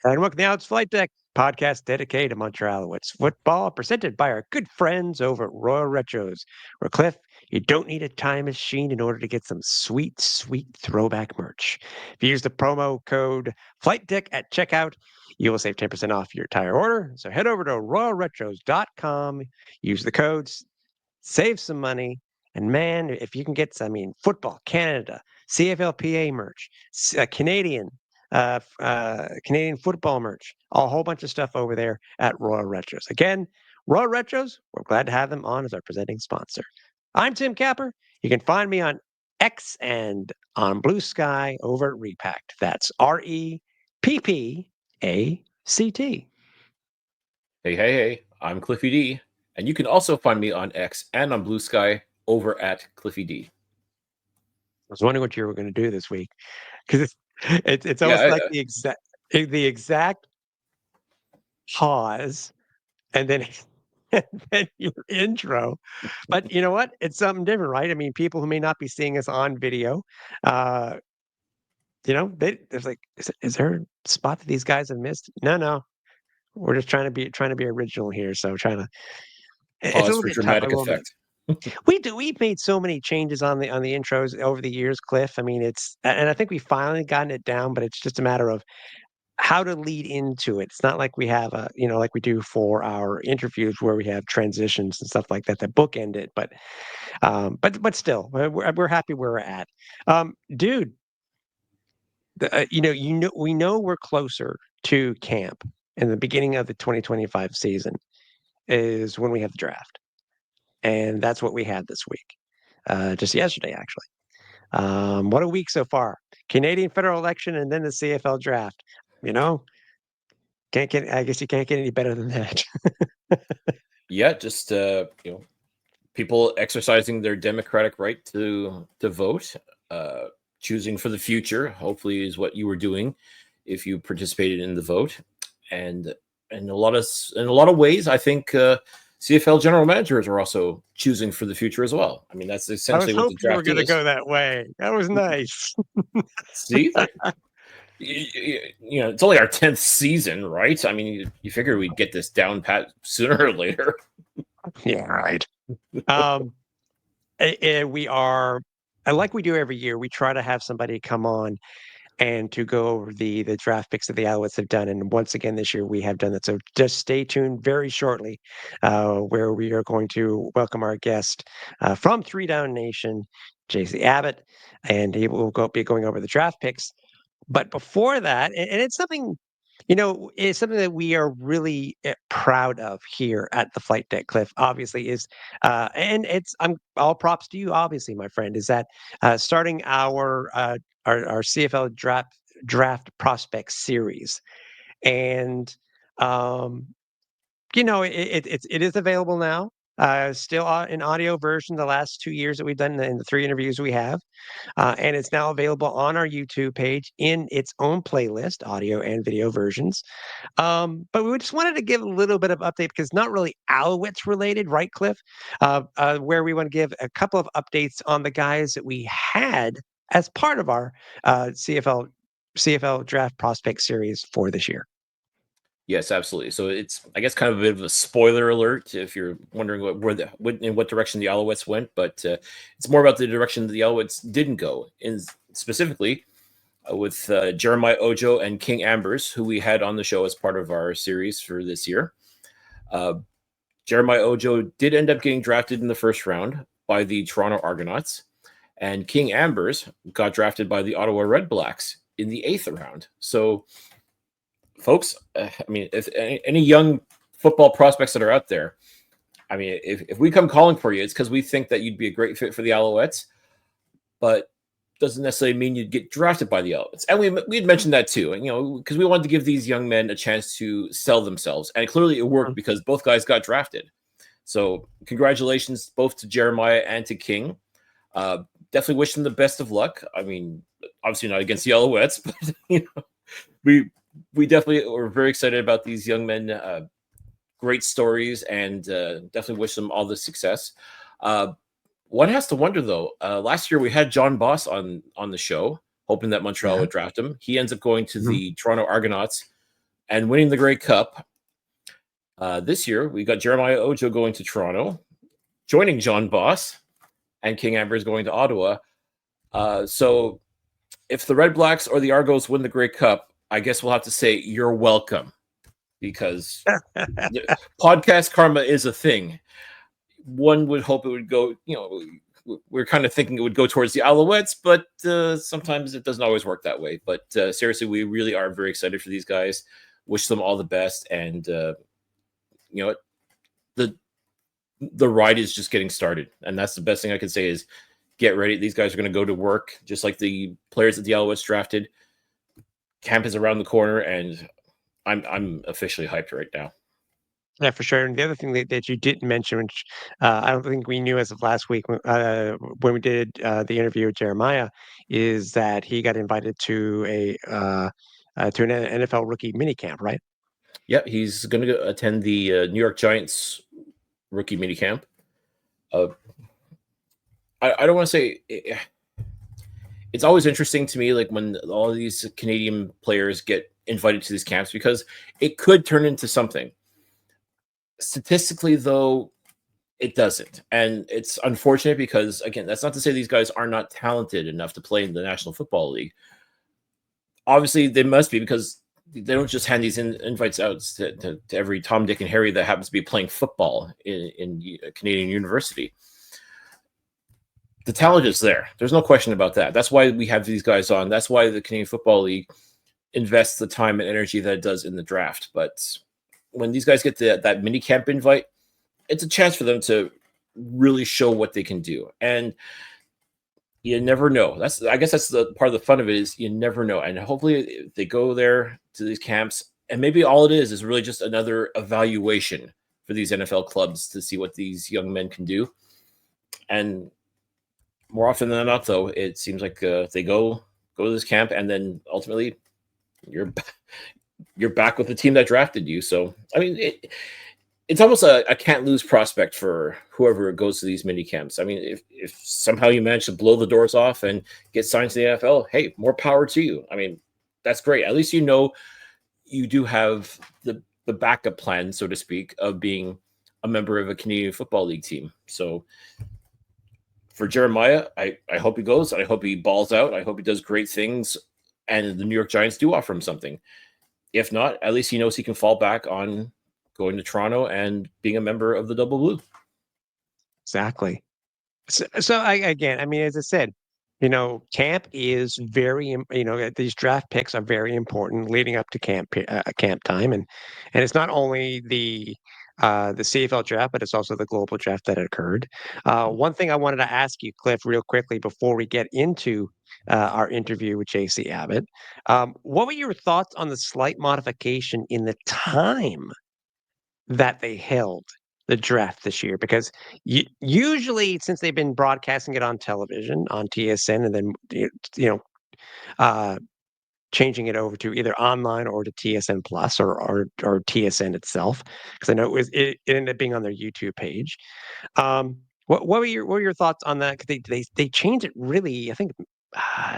And welcome to the Alouettes Flightdeck podcast dedicated to Montreal Alouettes football, presented by our good friends over at Royal Retros. Where Cliff, you don't need a time machine in order to get some sweet, sweet throwback merch. If you use the promo code Flightdeck at checkout, you will save 10% off your entire order. So head over to royalretros.com, use the codes, save some money. And man, if you can get some, football, Canada, CFLPA merch, Canadian football merch, a whole bunch of stuff over there at Royal Retros. Again, Royal Retros, we're glad to have them on as our presenting sponsor. I'm Tim Capper. You can find me on X and on Blue Sky over at Repact. That's REPPACT. Hey, I'm Cliffy D, and you can also find me on X and on Blue Sky over at Cliffy D. I was wondering what you were going to do this week because it's almost Yeah, like the exact pause and then and then your intro. But you know what? It's something different, right? I mean, people who may not be seeing us on video, uh, there's like, is there a spot that these guys have missed? No. We're just trying to be original here. So trying to it's a pause little for bit tough. I dramatic will admit. effect. We've made so many changes on the intros over the years, Cliff. I mean, and I think we finally gotten it down, but it's just a matter of how to lead into it. It's not like we have like we do for our interviews where we have transitions and stuff like that bookend it. But still, we're happy where we're at. Dude, we know we're closer to camp in the beginning of the 2025 season is when we have the draft. And that's what we had this week, just yesterday, actually. What a week so far. Canadian federal election and then the CFL draft. You know, I guess you can't get any better than that. Yeah, just people exercising their democratic right to vote, choosing for the future. Hopefully, is what you were doing if you participated in the vote, and in a lot of ways, I think CFL general managers are also choosing for the future as well. I mean, that's I was essentially what the hoping you were draft going to is. go that way. That was nice. See, it's only our 10th season, right? I mean, you figure we'd get this down pat sooner or later. Yeah, right. Um, we are, like we do every year, we try to have somebody come on and to go over the draft picks that the Alouettes have done. And once again, this year we have done that. So just stay tuned very shortly, where we are going to welcome our guest from Three Down Nation, JC Abbott, and he will be going over the draft picks. But before that, and it's something, it's something that we are really proud of here at the Flight Deck, Cliff. Obviously, and I'm all props to you. Obviously, my friend, is that starting our CFL draft prospect series, and um, it is available now. Still in audio version. The last 2 years that we've done, in the 3 interviews we have. And it's now available on our YouTube page in its own playlist, audio and video versions. But we just wanted to give a little bit of update because not really Alouettes related, right, Cliff? Where we want to give a couple of updates on the guys that we had as part of our CFL draft prospect series for this year. Yes, absolutely. So it's, I guess, kind of a bit of a spoiler alert if you're wondering in what direction the Alouettes went, but it's more about the direction that the Alouettes didn't go, and specifically with Jeremiah Ojo and King Ambers, who we had on the show as part of our series for this year. Jeremiah Ojo did end up getting drafted in the first round by the Toronto Argonauts, and King Ambers got drafted by the Ottawa Red Blacks in the 8th round. So folks, I mean, if any young football prospects that are out there, I mean, if we come calling for you, it's because we think that you'd be a great fit for the Alouettes, but doesn't necessarily mean you'd get drafted by the Alouettes. And we'd mentioned that too, and because we wanted to give these young men a chance to sell themselves, and clearly it worked because both guys got drafted. So congratulations both to Jeremiah and to King. Definitely wish them the best of luck. I mean, obviously not against the Alouettes, but we definitely are very excited about these young men. Great stories, and definitely wish them all the success. One has to wonder, though. Last year we had John Boss on the show, hoping that Montreal would draft him. He ends up going to the Toronto Argonauts. and winning the Grey Cup. This year, we got Jeremiah Ojo going to Toronto, joining John Boss, and King Ambers going to Ottawa. So if the Red Blacks or the Argos win the Grey Cup, I guess we'll have to say you're welcome, because podcast karma is a thing. One would hope it would go, we're kind of thinking it would go towards the Alouettes, but sometimes it doesn't always work that way. But seriously, we really are very excited for these guys. Wish them all the best. And you know what? The ride is just getting started. And that's the best thing I can say is get ready. These guys are going to go to work, just like the players that the Alouettes drafted. Camp is around the corner, and I'm officially hyped right now. Yeah, for sure. And the other thing that you didn't mention, which I don't think we knew as of last week when we did the interview with Jeremiah, is that he got invited to an NFL rookie minicamp, right? Yeah, he's going to attend the New York Giants rookie minicamp. I don't want to say it's always interesting to me, like when all these Canadian players get invited to these camps, because it could turn into something. Statistically, though, it doesn't. And it's unfortunate because, again, that's not to say these guys are not talented enough to play in the National Football League. Obviously, they must be, because they don't just hand these invites out to every Tom, Dick, and Harry that happens to be playing football in a Canadian university. The talent is there. There's no question about that. That's why we have these guys on. That's why the Canadian Football League invests the time and energy that it does in the draft. But when these guys get that mini camp invite, it's a chance for them to really show what they can do. And you never know. I guess that's the part of the fun of it, is you never know. And hopefully they go there to these camps, and maybe all it is really just another evaluation for these NFL clubs to see what these young men can do. And more often than not, though, it seems like they go to this camp, and then ultimately you're back with the team that drafted you. So, I mean, it's almost a can't lose prospect for whoever goes to these mini camps. I mean, if somehow you manage to blow the doors off and get signed to the NFL, hey, more power to you. I mean, that's great. At least you do have the backup plan, so to speak, of being a member of a Canadian Football League team. So for Jeremiah, I hope he goes. I hope he balls out. I hope he does great things, and the New York Giants do offer him something. If not, at least he knows he can fall back on going to Toronto and being a member of the Double Blue. Exactly. So I mean, as I said, camp is very, these draft picks are very important leading up to camp time, and it's not only the CFL draft, but it's also the global draft that occurred. One thing I wanted to ask you, Cliff, real quickly before we get into our interview with JC Abbott, what were your thoughts on the slight modification in the time that they held the draft this year? Because usually, since they've been broadcasting it on television, on TSN, and then changing it over to either online or to TSN Plus or TSN itself, because I know it ended up being on their YouTube page. What were your thoughts on that? Because they changed it really. I think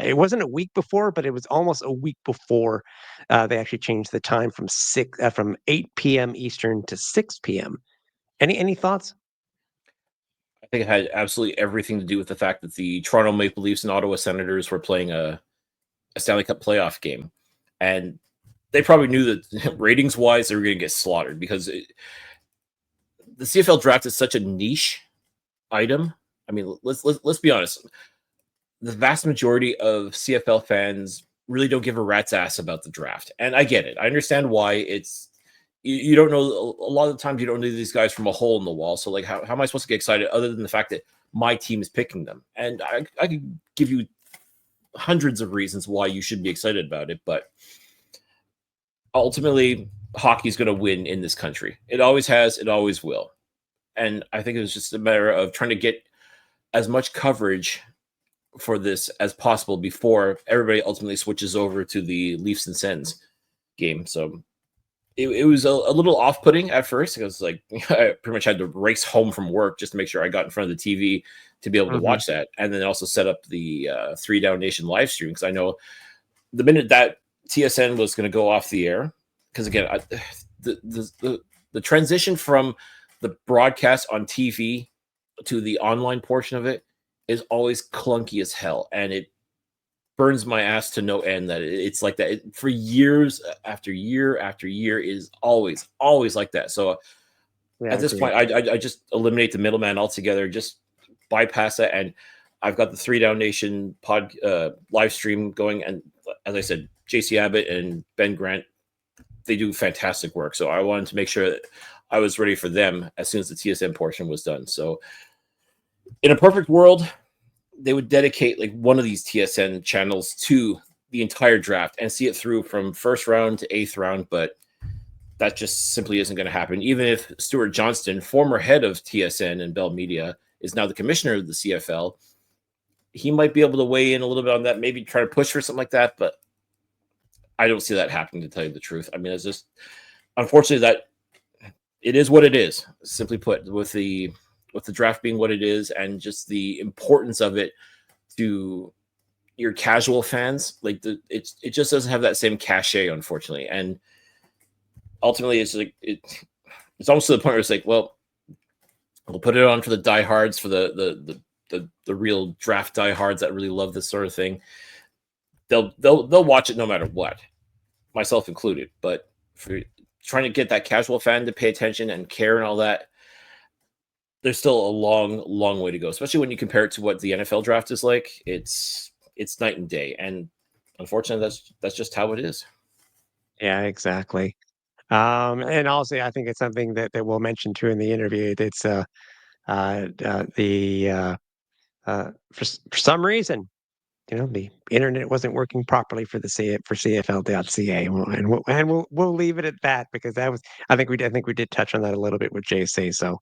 it wasn't a week before, but it was almost a week before they actually changed the time from 8 p.m. Eastern to 6 p.m. Any thoughts? I think it had absolutely everything to do with the fact that the Toronto Maple Leafs and Ottawa Senators were playing a Stanley Cup playoff game, and they probably knew that ratings wise they were going to get slaughtered, because the CFL draft is such a niche item. I mean, let's be honest. The vast majority of CFL fans really don't give a rat's ass about the draft, and I get it. I understand why. It's you don't know, a lot of the times you don't know these guys from a hole in the wall. So like, how am I supposed to get excited other than the fact that my team is picking them? And I could give you hundreds of reasons why you should be excited about it, but ultimately hockey's going to win in this country. It always has, it always will. And I think it was just a matter of trying to get as much coverage for this as possible before everybody ultimately switches over to the Leafs and Sens game. So it was a little off-putting at first, because like I pretty much had to race home from work just to make sure I got in front of the TV to be able to watch that, and then also set up the 3 Down Nation live stream, because I know the minute that TSN was going to go off the air, because again, the transition from the broadcast on TV to the online portion of it is always clunky as hell, and it burns my ass to no end that it's like that for years after year after year. Is always like that. So Yeah, at this point, I just eliminate the middleman altogether, just bypass that, and I've got the 3 Down Nation live stream going, and as I said, JC Abbott and Ben Grant, they do fantastic work. So I wanted to make sure that I was ready for them as soon as the TSN portion was done. So in a perfect world, they would dedicate like one of these TSN channels to the entire draft and see it through from first round to 8th round. But that just simply isn't going to happen. Even if Stuart Johnston, former head of TSN and Bell Media, is now the commissioner of the CFL, he might be able to weigh in a little bit on that, maybe try to push for something like that. But I don't see that happening, to tell you the truth. I mean, it's just, unfortunately, that it is what it is. Simply put, with the draft being what it is, and just the importance of it to your casual fans, like it just doesn't have that same cachet, unfortunately. And ultimately, it's like it's almost to the point where it's like, well, we'll put it on for the diehards, for the real draft diehards that really love this sort of thing. They'll watch it no matter what, myself included. But for trying to get that casual fan to pay attention and care and all that, there's still a long way to go, especially when you compare it to what the NFL draft is like. It's night and day, and unfortunately, that's just how it is. Yeah, exactly. And also, I think it's something that we'll mention too in the interview. It's for some reason, the internet wasn't working properly for for CFL.ca, and we'll leave it at that, because that was, I think we did touch on that a little bit with JC. So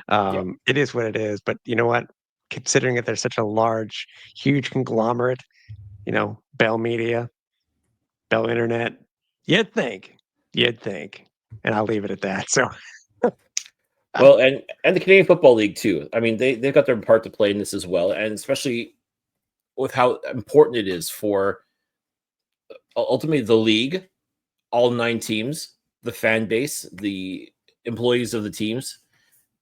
Yeah. it is what it is. But you know what? Considering that there's such a large, huge conglomerate, Bell Media, Bell Internet, you'd think, and I'll leave it at that. So Well, and the Canadian Football League too. I mean, they've got their part to play in this as well, and especially with how important it is for ultimately the league, all 9 teams, the fan base, the employees of the teams,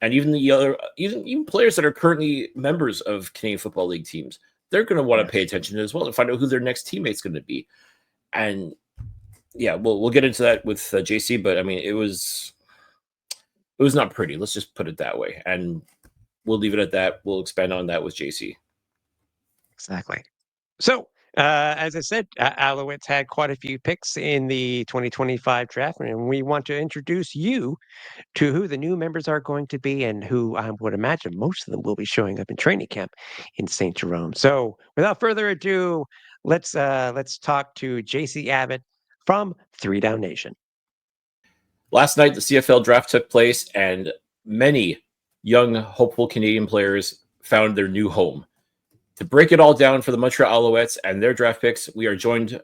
and even the other, even players that are currently members of Canadian Football League teams. They're going to want to pay attention to it as well to find out who their next teammate's going to be. And yeah, we'll get into that with JC, but I mean, it was not pretty. Let's just put it that way, and we'll leave it at that. We'll expand on that with JC. exactly. So, as I said, Alouettes had quite a few picks in the 2025 draft, and we want to introduce you to who the new members are going to be, and who I would imagine most of them will be showing up in training camp in St. Jerome. So, without further ado, let's talk to JC Abbott from 3 Down Nation. Last night, the CFL draft took place, and many young, hopeful Canadian players found their new home. To break it all down for the Montreal Alouettes and their draft picks, we are joined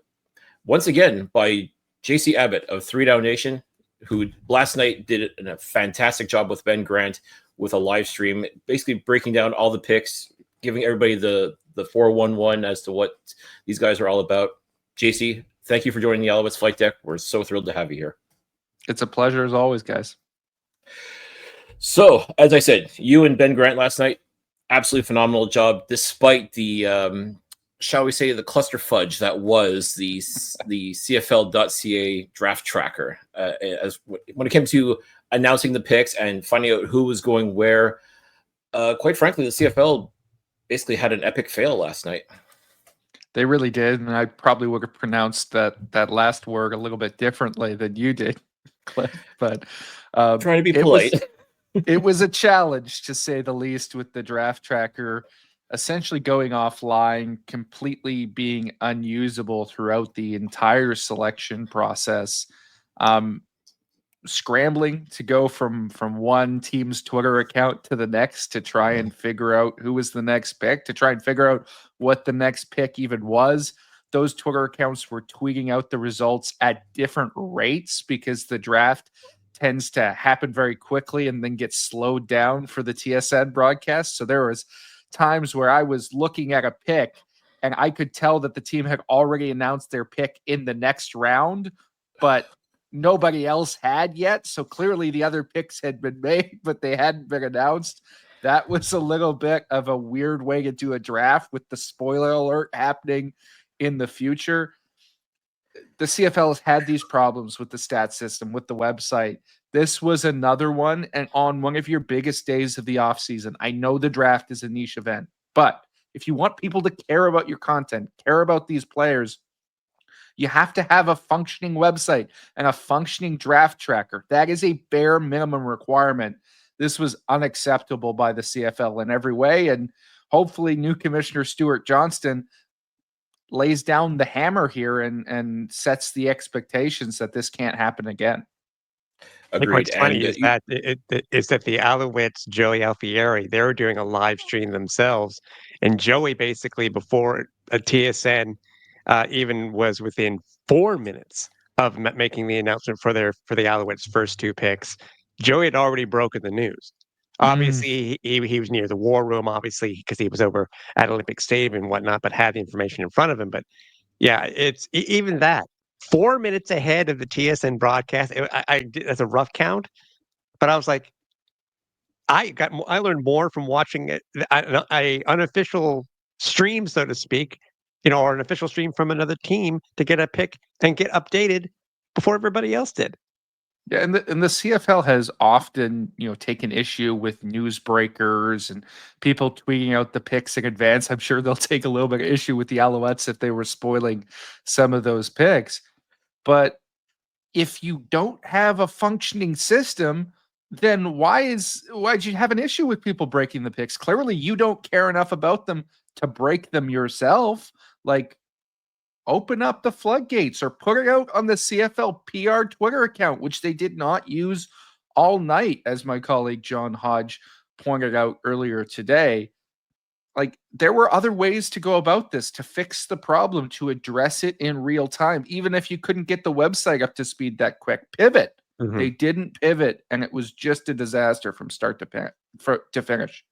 once again by JC Abbott of 3 Down Nation, who last night did a fantastic job with Ben Grant with a live stream, basically breaking down all the picks, giving everybody the 411 as to what these guys are all about. JC, thank you for joining the Alouettes Flight Deck. We're so thrilled to have you here. It's a pleasure as always, guys. So, as I said, you and Ben Grant last night, absolutely phenomenal job, despite the, shall we say, the cluster fudge that was the CFL.ca draft tracker. As when it came to announcing the picks and finding out who was going where, quite frankly, the CFL basically had an epic fail last night. They really did, and I probably would have pronounced that last word a little bit differently than you did, Cliff. But Trying to be polite. It was a challenge, to say the least, with the draft tracker essentially going offline, completely being unusable throughout the entire selection process. Scrambling to go from one team's Twitter account to the next to try and figure out who was the next pick, to try and figure out what the next pick even was. Those Twitter accounts were tweeting out the results at different rates, because the draft tends to happen very quickly and then get slowed down for the TSN broadcast. So there was times where I was looking at a pick and I could tell that the team had already announced their pick in the next round, but nobody else had yet. So clearly the other picks had been made, but they hadn't been announced. That was a little bit of a weird way to do a draft with the spoiler alert happening in the future. The CFL has had these problems with the stat system, with the website. This was another one, and on one of your biggest days of the offseason. I know the draft is a niche event, but if you want people to care about your content, care about these players, you have to have a functioning website and a functioning draft tracker. That is a bare minimum requirement. This was unacceptable by the CFL in every way, and hopefully new Commissioner Stuart Johnston lays down the hammer here and sets the expectations that this can't happen again. I think Agreed. what's funny And is that is that the Alouettes, Joey Alfieri, they were doing a live stream themselves, and Joey basically before a TSN even was within 4 minutes of making the announcement for the Alouettes' first two picks. Joey had already broken the news. Obviously, he was near the war room, obviously, because he was over at Olympic Stadium and whatnot, but had the information in front of him. But yeah, it's even that 4 minutes ahead of the TSN broadcast. That's a rough count, but I was like, I learned more from watching a unofficial stream, so to speak, or an official stream from another team to get a pick and get updated before everybody else did. Yeah, and the CFL has often, taken issue with newsbreakers and people tweeting out the picks in advance. I'm sure they'll take a little bit of issue with the Alouettes if they were spoiling some of those picks. But if you don't have a functioning system, then why'd you have an issue with people breaking the picks? Clearly, you don't care enough about them to break them yourself. Like, open up the floodgates or put it out on the CFL PR Twitter account, which they did not use all night, as my colleague John Hodge pointed out earlier today. Like, there were other ways to go about this, to fix the problem, to address it in real time, even if you couldn't get the website up to speed that quick. Pivot. Mhm. They didn't pivot, and it was just a disaster from start to finish.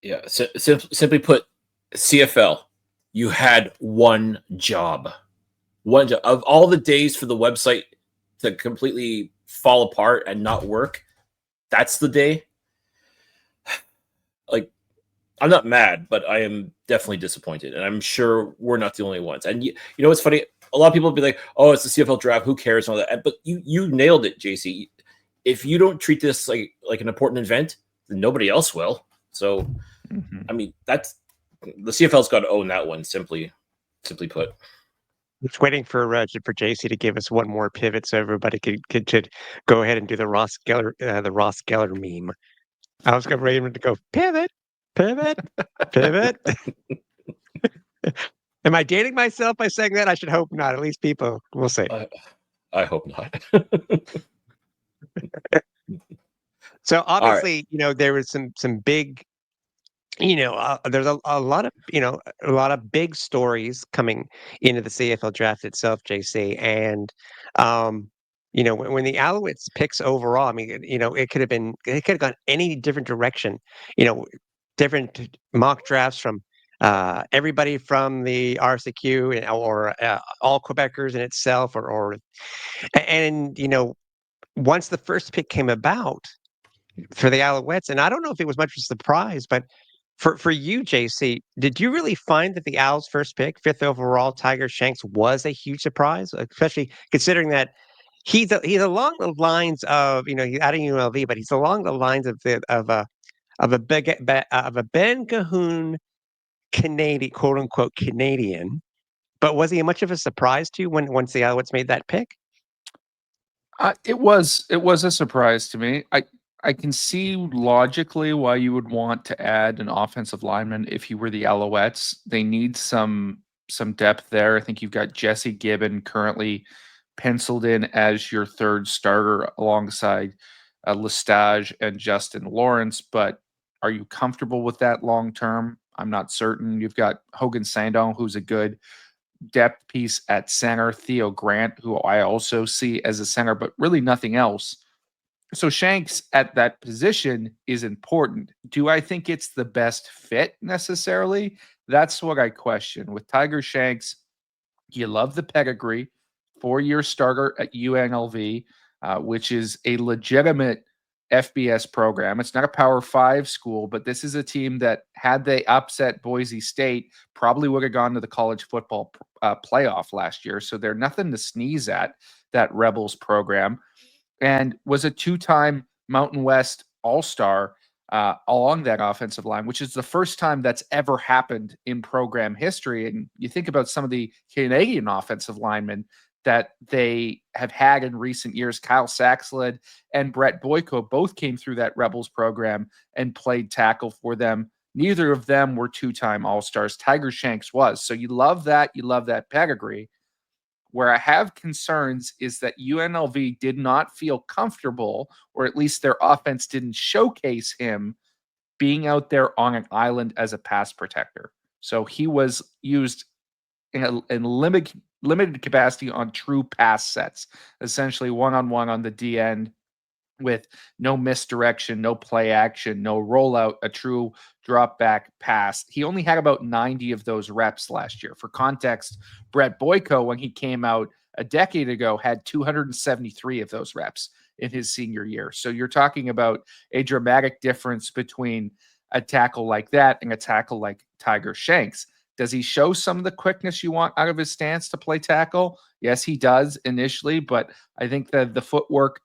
yeah, simply put, CFL, you had one job. One job. Of all the days for the website to completely fall apart and not work, that's the day. Like, I'm not mad, but I am definitely disappointed, and I'm sure we're not the only ones. And you know what's funny? A lot of people will be like, "Oh, it's the CFL draft. Who cares?" And all that. But you nailed it, JC. If you don't treat this like an important event, then nobody else will. So, I mean, that's the CFL's got to own that one. Simply put. Just waiting for JC to give us one more pivot so everybody could go ahead and do the Ross Geller meme. I was ready to go pivot. Pivot. Am I dating myself by saying that? I should hope not. At least people will say. I hope not. So obviously, there was some big, there's a lot of big stories coming into the CFL draft itself, JC, and when the Alouettes picks overall, I mean, it could have gone any different direction, different mock drafts from everybody from the RCQ or all Quebecers in itself, and once the first pick came about for the Alouettes, and I don't know if it was much of a surprise, but for you, JC, did you really find that the Owls' first pick, 5th overall, Tiger Shanks, was a huge surprise, especially considering that he's along the lines of he's out of UNLV, but he's along the lines of a Ben Cahoon Canadian, quote unquote Canadian, but was he much of a surprise to you once the Alouettes made that pick? It was a surprise to me. I can see logically why you would want to add an offensive lineman if you were the Alouettes. They need some depth there. I think you've got Jesse Gibbon currently penciled in as your third starter alongside Lestage and Justin Lawrence. But are you comfortable with that long term? I'm not certain. You've got Hogan Sandon, who's a good depth piece at center. Theo Grant, who I also see as a center, but really nothing else. So Shanks at that position is important. Do I think it's the best fit necessarily? That's what I question. With Tiger Shanks, you love the pedigree. 4-year starter at UNLV, which is a legitimate FBS program. It's not a Power 5 school, but this is a team that, had they upset Boise State, probably would have gone to the college football playoff last year. So they're nothing to sneeze at, that Rebels program, and was a 2-time Mountain West All-Star along that offensive line, which is the first time that's ever happened in program history. And you think about some of the Canadian offensive linemen that they have had in recent years. Kyle Saxelid and Brett Boyko both came through that Rebels program and played tackle for them. Neither of them were 2-time All-Stars. Tiger Shanks was. So you love that. You love that pedigree. Where I have concerns is that UNLV did not feel comfortable, or at least their offense didn't showcase him being out there on an island as a pass protector. So he was used in limited capacity on true pass sets, essentially one-on-one on the D end, with no misdirection, no play action, no rollout, a true drop back pass. He only had about 90 of those reps last year. For context, Brett Boyko, when he came out a decade ago, had 273 of those reps in his senior year. So you're talking about a dramatic difference between a tackle like that and a tackle like Tiger Shanks. Does he show some of the quickness you want out of his stance to play tackle? Yes, he does initially, but I think that the footwork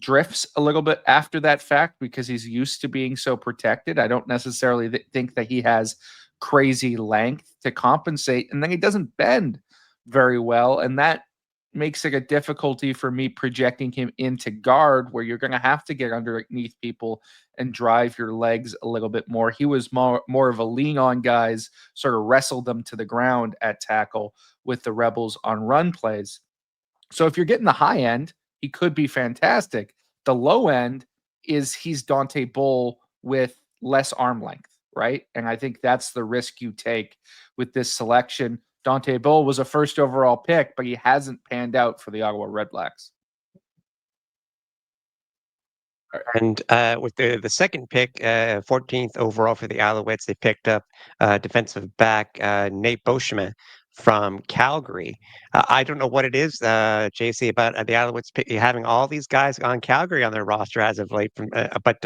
drifts a little bit after that fact because he's used to being so protected. I don't necessarily think that he has crazy length to compensate, and then he doesn't bend very well, and that makes it a difficulty for me projecting him into guard, where you're going to have to get underneath people and drive your legs a little bit more. He was more of a lean on guys, sort of wrestled them to the ground at tackle with the Rebels on run plays. So if you're getting the high end, he could be fantastic. The low end is he's Dante Bull with less arm length, right? And I think that's the risk you take with this selection. Dante Bull was a first overall pick, but he hasn't panned out for the Ottawa Redblacks. And with the second pick, 14th overall for the Alouettes, they picked up defensive back Nate Beauchemin from Calgary. I don't know what it is, JC, about the Alouettes having all these guys on Calgary on their roster as of late. But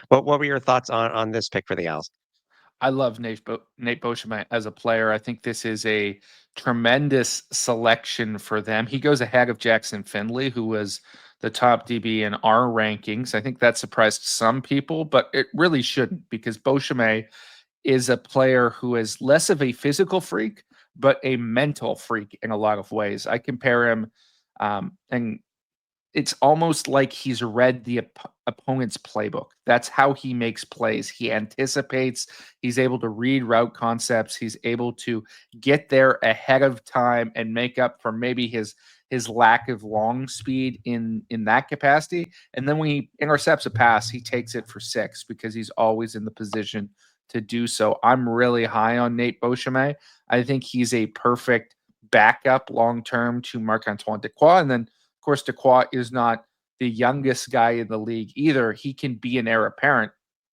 what were your thoughts on this pick for the Owls? I love Nate Beauchemin as a player. I think this is a tremendous selection for them. He goes ahead of Jackson Finley, who was the top DB in our rankings. I think that surprised some people, but it really shouldn't, because Beauchemin is a player who is less of a physical freak, but a mental freak in a lot of ways. I compare him, and it's almost like he's read the opponent's playbook. That's how he makes plays. He anticipates, he's able to read route concepts, he's able to get there ahead of time and make up for maybe his lack of long speed in that capacity. And then when he intercepts a pass, he takes it for 6 because he's always in the position to do so. I'm really high on Nate Beauchemin. I think he's a perfect backup long-term to Marc-Antoine Dequoy. And then, of course, Dequoy is not the youngest guy in the league either. He can be an heir apparent.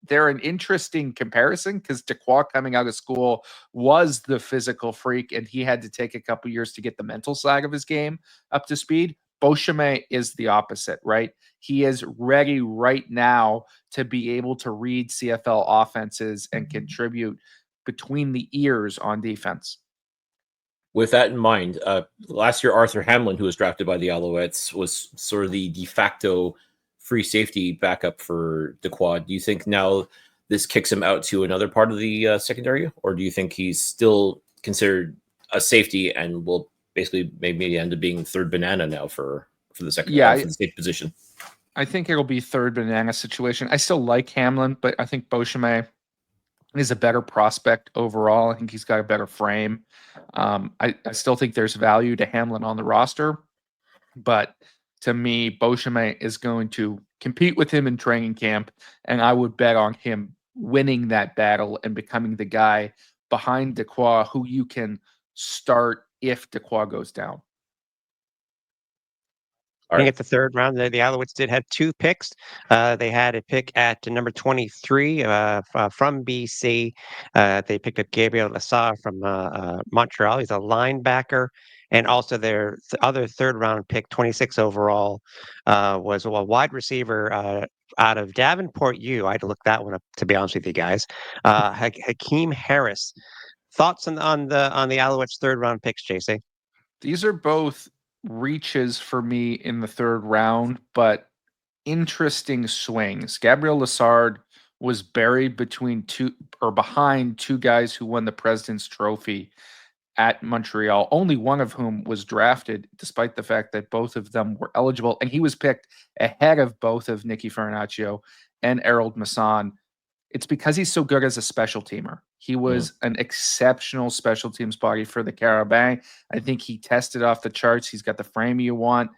They're an interesting comparison because Dequoy, coming out of school, was the physical freak, and he had to take a couple years to get the mental side of his game up to speed. Beauchemin is the opposite, right? He is ready right now to be able to read CFL offenses and contribute between the ears on defense. With that in mind, last year Arthur Hamlin, who was drafted by the Alouettes, was sort of the de facto free safety backup for Dequoy. Do you think now this kicks him out to another part of the secondary, or do you think he's still considered a safety and will basically maybe end up being third banana now for the second for the safety position? I think it'll be third banana situation. I still like Hamlin, but I think Beauchemin is a better prospect overall. I think he's got a better frame. I still think there's value to Hamlin on the roster, but to me, Beauchemin is going to compete with him in training camp, and I would bet on him winning that battle and becoming the guy behind Dequoy who you can start if Dequoy goes down. I think at the third round, the Alouettes did have 2 picks. They had a pick at number 23 from BC. They picked up Gabriel Lassar from Montreal. He's a linebacker. And also their other third round pick, 26 overall, was a wide receiver out of Davenport U. I had to look that one up, to be honest with you guys. Hakeem Harris. Thoughts on the Alouettes third round picks, JC? These are both reaches for me in the third round, but interesting swings. Gabriel Lassard was buried between two or behind two guys who won the President's Trophy at Montreal, only one of whom was drafted, despite the fact that both of them were eligible. And he was picked ahead of both of Nicky Farinaccio and Harold Masson. It's because he's so good as a special teamer. He was an exceptional special teams body for the Carabins. I think he tested off the charts. He's got the frame you want.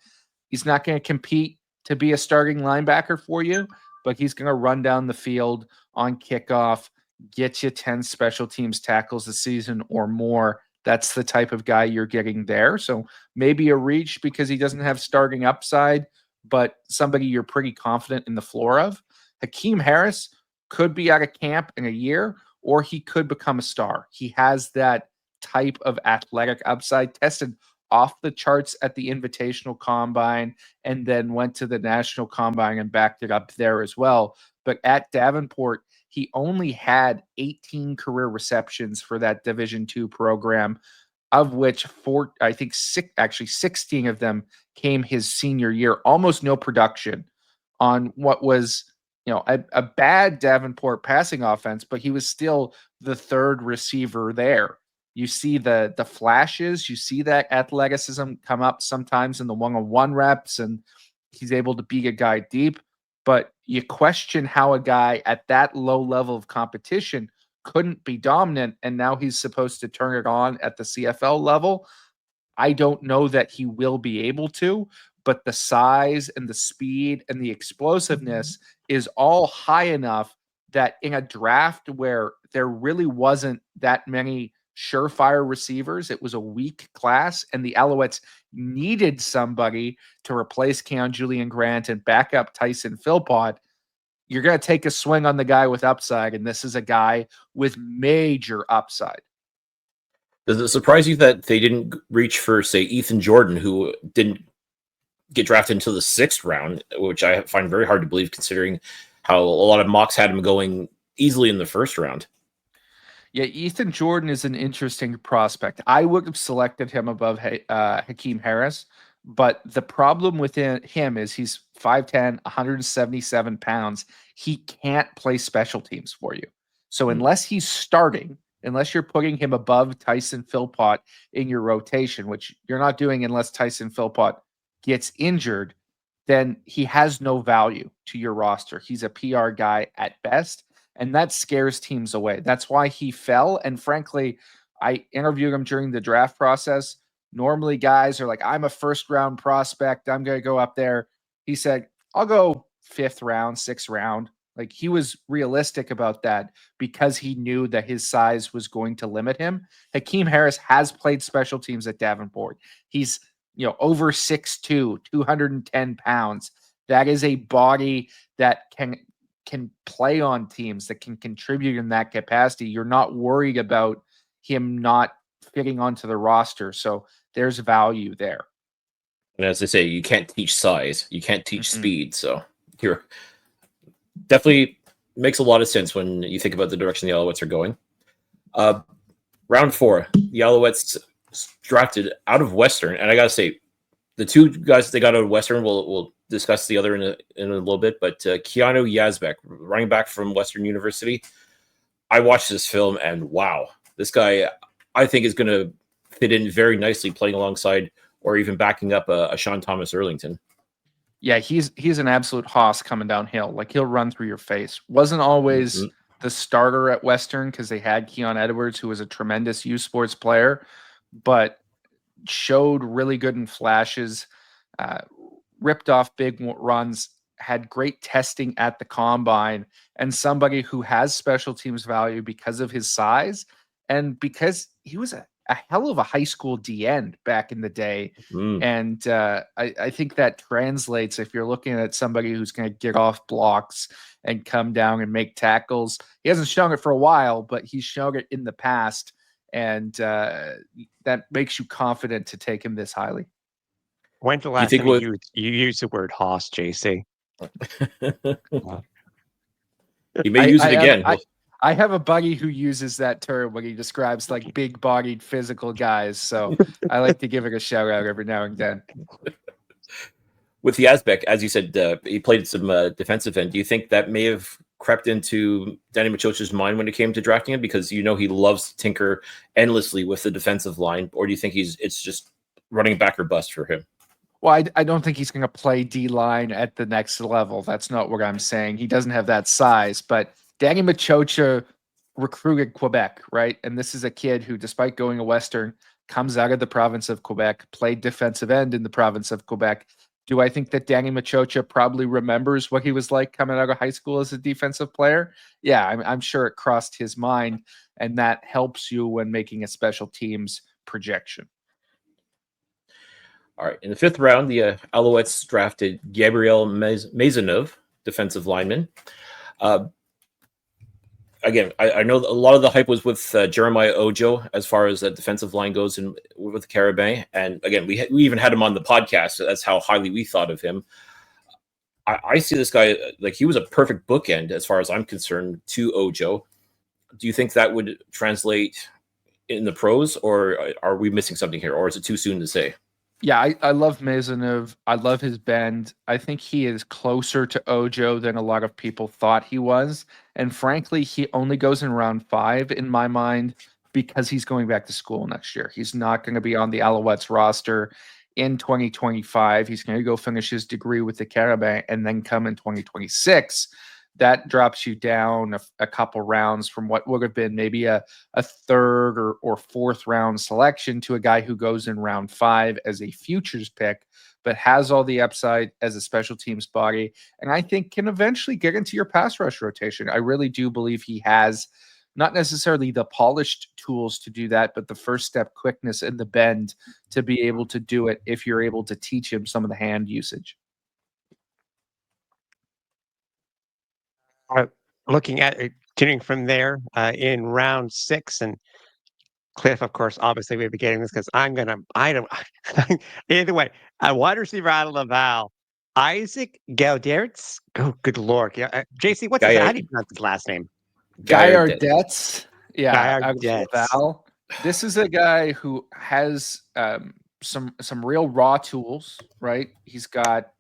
He's not going to compete to be a starting linebacker for you, but he's going to run down the field on kickoff, get you 10 special teams tackles a season or more. That's the type of guy you're getting there. So maybe a reach because he doesn't have starting upside, but somebody you're pretty confident in the floor of. Hakeem Harris could be out of camp in a year, or he could become a star. He has that type of athletic upside, tested off the charts at the Invitational Combine, and then went to the National Combine and backed it up there as well. But at Davenport, he only had 18 career receptions for that Division II program, of which 16 of them came his senior year. Almost no production on what was a bad Davenport passing offense, but he was still the third receiver there. You see the flashes, you see that athleticism come up sometimes in the one-on-one reps, and he's able to beat a guy deep. But you question how a guy at that low level of competition couldn't be dominant, and now he's supposed to turn it on at the CFL level. I don't know that he will be able to, but the size and the speed and the explosiveness is all high enough that in a draft where there really wasn't that many surefire receivers, it was a weak class, and the Alouettes needed somebody to replace Keon Julian Grant and back up Tyson Philpott. You're going to take a swing on the guy with upside, and this is a guy with major upside. Does it surprise you that they didn't reach for, say, Ethan Jordan, who didn't get drafted until the 6th round, which I find very hard to believe considering how a lot of mocks had him going easily in the 1st round? Yeah, Ethan Jordan is an interesting prospect. I would have selected him above Hakeem Harris, but the problem with him is he's 5'10", 177 pounds. He can't play special teams for you. So unless he's starting, unless you're putting him above Tyson Philpott in your rotation, which you're not doing unless Tyson Philpott gets injured, then he has no value to your roster. He's a PR guy at best, and that scares teams away. That's why he fell. And frankly, I interviewed him during the draft process. Normally guys are like, I'm a 1st round prospect, I'm going to go up there. He said, I'll go 5th round, 6th round. Like, he was realistic about that because he knew that his size was going to limit him. Hakeem Harris has played special teams at Davenport. He's over 6'2", 210 pounds. That is a body that can play on teams, that can contribute in that capacity. You're not worried about him not fitting onto the roster. So there's value there. And as I say, you can't teach size. You can't teach speed. So you're definitely makes a lot of sense when you think about the direction the Alouettes are going. Round 4, the Alouettes drafted out of Western, and I gotta say, the two guys they got out of Western, we'll discuss the other in a little bit, but Keanu Yazbek, running back from Western University. I watched this film, and wow, this guy I think is going to fit in very nicely playing alongside or even backing up a Sean Thomas Erlington. Yeah, he's an absolute hoss coming downhill. Like, he'll run through your face. Wasn't always the starter at Western because they had Keon Edwards, who was a tremendous U Sports player, but showed really good in flashes, ripped off big runs, had great testing at the combine, and somebody who has special teams value because of his size and because he was a hell of a high school D-end back in the day. And I think that translates if you're looking at somebody who's going to get off blocks and come down and make tackles. He hasn't shown it for a while, but he's shown it in the past. and that makes you confident to take him this highly. When's the You last think time with you used the word hoss, JC? he may use it again. I have a buddy who uses that term when he describes like big-bodied physical guys, so I like to give it a shout out every now and then. With the Azbek, as you said, he played some defensive end. Do you think that may have crept into Danny Machocha's mind when it came to drafting him? Because you know he loves to tinker endlessly with the defensive line. Or do you think it's just running back or bust for him? Well, I don't think he's going to play D-line at the next level. That's not what I'm saying. He doesn't have that size. But Danny Machocha recruited Quebec, right? And this is a kid who, despite going to Western, comes out of the province of Quebec, played defensive end in the province of Quebec. Do I think that Danny Machocha probably remembers what he was like coming out of high school as a defensive player? Yeah, I'm sure it crossed his mind, and that helps you when making a special teams projection. All right. In the 5th round, the Alouettes drafted Gabriel Maisonneuve, defensive lineman. Again, I know a lot of the hype was with Jeremiah Ojo as far as the defensive line goes with the Carabin. And again, we even had him on the podcast. So that's how highly we thought of him. I see this guy, like he was a perfect bookend as far as I'm concerned to Ojo. Do you think that would translate in the pros, or are we missing something here, or is it too soon to say? Yeah, I love Maisonneuve. I love his bend. I think he is closer to Ojo than a lot of people thought he was. And frankly, he only goes in round 5 in my mind because he's going back to school next year. He's not going to be on the Alouettes roster in 2025. He's going to go finish his degree with the Carabin and then come in 2026. That drops you down a couple rounds from what would have been maybe a 3rd or 4th round selection to a guy who goes in round 5 as a futures pick, but has all the upside as a special teams body. And I think can eventually get into your pass rush rotation. I really do believe he has not necessarily the polished tools to do that, but the first step quickness and the bend to be able to do it if you're able to teach him some of the hand usage. Looking at continuing from there in round 6, and Cliff, of course, obviously we'll be getting this because I don't, either way, a wide receiver out of Laval, Isaac Gaudertz. Oh, good Lord. Yeah, JC, how do you pronounce his last name? Gaillardetz. Yeah, out of Gaillardetz. Laval. This is a guy who has some real raw tools, right? He's got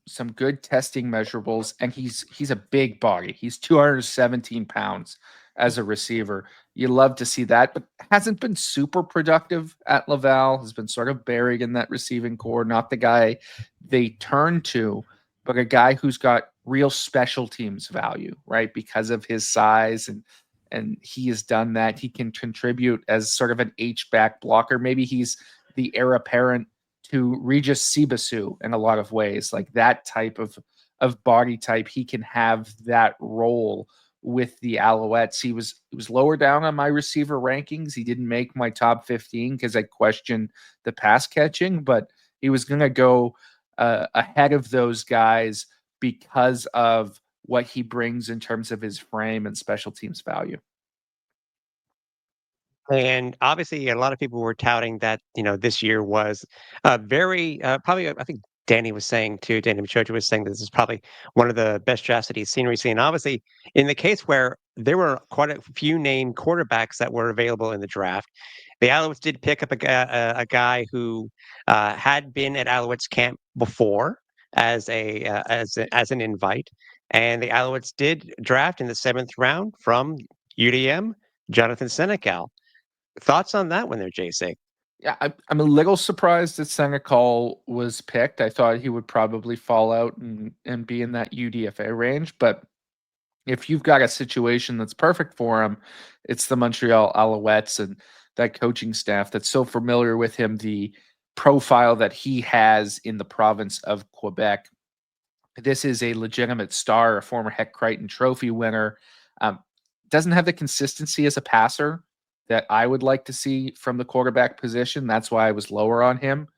some good testing measurables, and he's a big body. He's 217 pounds as a receiver. You love to see that, but hasn't been super productive at Laval. Has been sort of buried in that receiving core. Not the guy they turn to, but a guy who's got real special teams value, right? Because of his size and he has done that. He can contribute as sort of an H-back blocker. Maybe he's the heir apparent to Regis Sibasu in a lot of ways, like that type of body type. He can have that role with the Alouettes. He was lower down on my receiver rankings. He didn't make my top 15 because I questioned the pass catching, but he was going to go ahead of those guys because of what he brings in terms of his frame and special teams value. And obviously, a lot of people were touting that, this year was very, probably, I think Danny was saying too, Danny Machocha was saying this is probably one of the best drafts that he's seen recently. And obviously, in the case where there were quite a few named quarterbacks that were available in the draft, the Alouettes did pick up a guy who had been at Alouettes camp before as as an invite. And the Alouettes did draft in the 7th round from UDM, Jonathan Senecal. Thoughts on that one there, JC? Yeah, I'm a little surprised that Senecal was picked. I thought he would probably fall out and be in that UDFA range. But if you've got a situation that's perfect for him, it's the Montreal Alouettes and that coaching staff that's so familiar with him, the profile that he has in the province of Quebec. This is a legitimate star, a former Heck Crichton Trophy winner. Doesn't have the consistency as a passer that I would like to see from the quarterback position. That's why I was lower on him.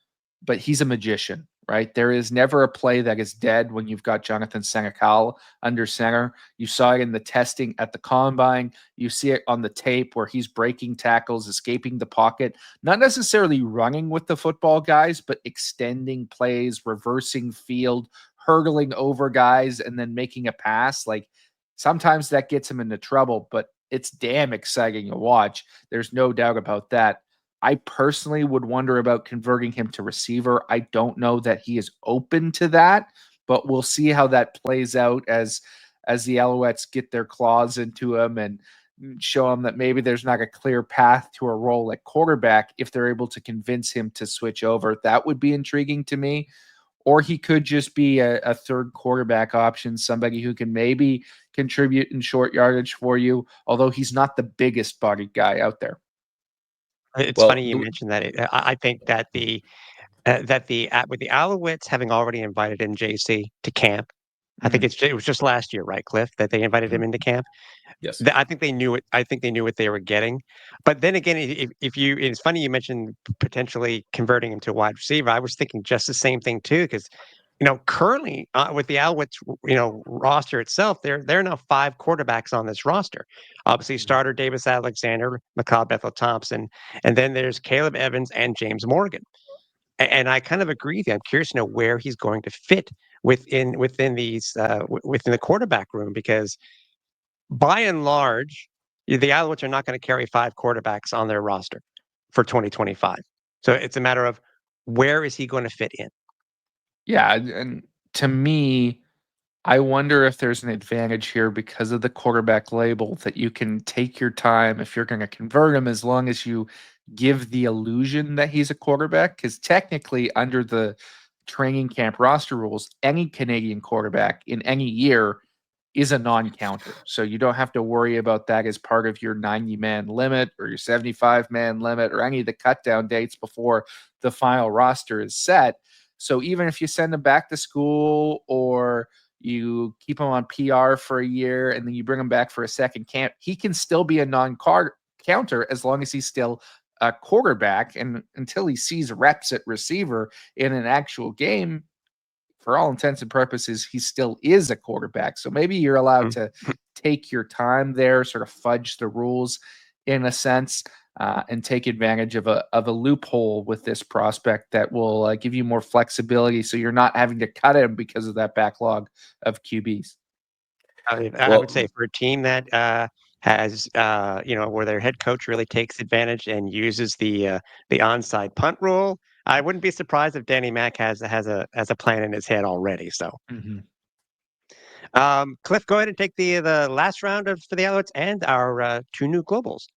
But he's a magician, right? There is never a play that is dead when you've got Jonathan Senecal under center. You saw it in the testing at the combine. You see it on the tape where he's breaking tackles, escaping the pocket, not necessarily running with the football guys, but extending plays, reversing field, hurdling over guys, and then making a pass. Like sometimes that gets him into trouble, but it's damn exciting to watch. There's no doubt about that. I personally would wonder about converting him to receiver. I don't know that he is open to that, but we'll see how that plays out as the Alouettes get their claws into him and show him that maybe there's not a clear path to a role at quarterback. If they're able to convince him to switch over, that would be intriguing to me. Or he could just be a third quarterback option, somebody who can maybe contribute in short yardage for you, although he's not the biggest bodied guy out there. It's Well, funny you mentioned that. I think that with the Alouettes having already invited in JC to camp, I think it was just last year, right, Cliff, that they invited him into camp. yes. I think they knew it. I think they knew what they were getting. But then again, if you, it's funny you mentioned potentially converting him to a wide receiver. I was thinking just the same thing too, because currently with the Alouettes, roster itself, there are now 5 quarterbacks on this roster. Obviously, starter Davis Alexander, McCall Bethel Thompson, and then there's Caleb Evans and James Morgan. And I kind of agree with you. I'm curious to know where he's going to fit within within the quarterback room, because by and large, the Alouettes are not going to carry 5 quarterbacks on their roster for 2025. So it's a matter of where is he going to fit in? Yeah, and to me, I wonder if there's an advantage here because of the quarterback label that you can take your time if you're going to convert him, as long as you give the illusion that he's a quarterback. Because technically, under the training camp roster rules, any Canadian quarterback in any year is a non-counter. So you don't have to worry about that as part of your 90-man limit or your 75-man limit or any of the cut down dates before the final roster is set. So even if you send him back to school or you keep him on PR for a year and then you bring him back for a second camp, he can still be a non-counter as long as he's still a quarterback. And until he sees reps at receiver in an actual game, for all intents and purposes, he still is a quarterback. So maybe you're allowed Mm. to take your time there, sort of fudge the rules in a sense, and take advantage of a loophole with this prospect that will give you more flexibility, so you're not having to cut him because of that backlog of QBs. I would Well, say for a team that has, where their head coach really takes advantage and uses the onside punt rule, I wouldn't be surprised if Danny Mac has a plan in his head already. So, Mhm. Cliff, go ahead and take the last round for the Alouettes and our 2 new globals.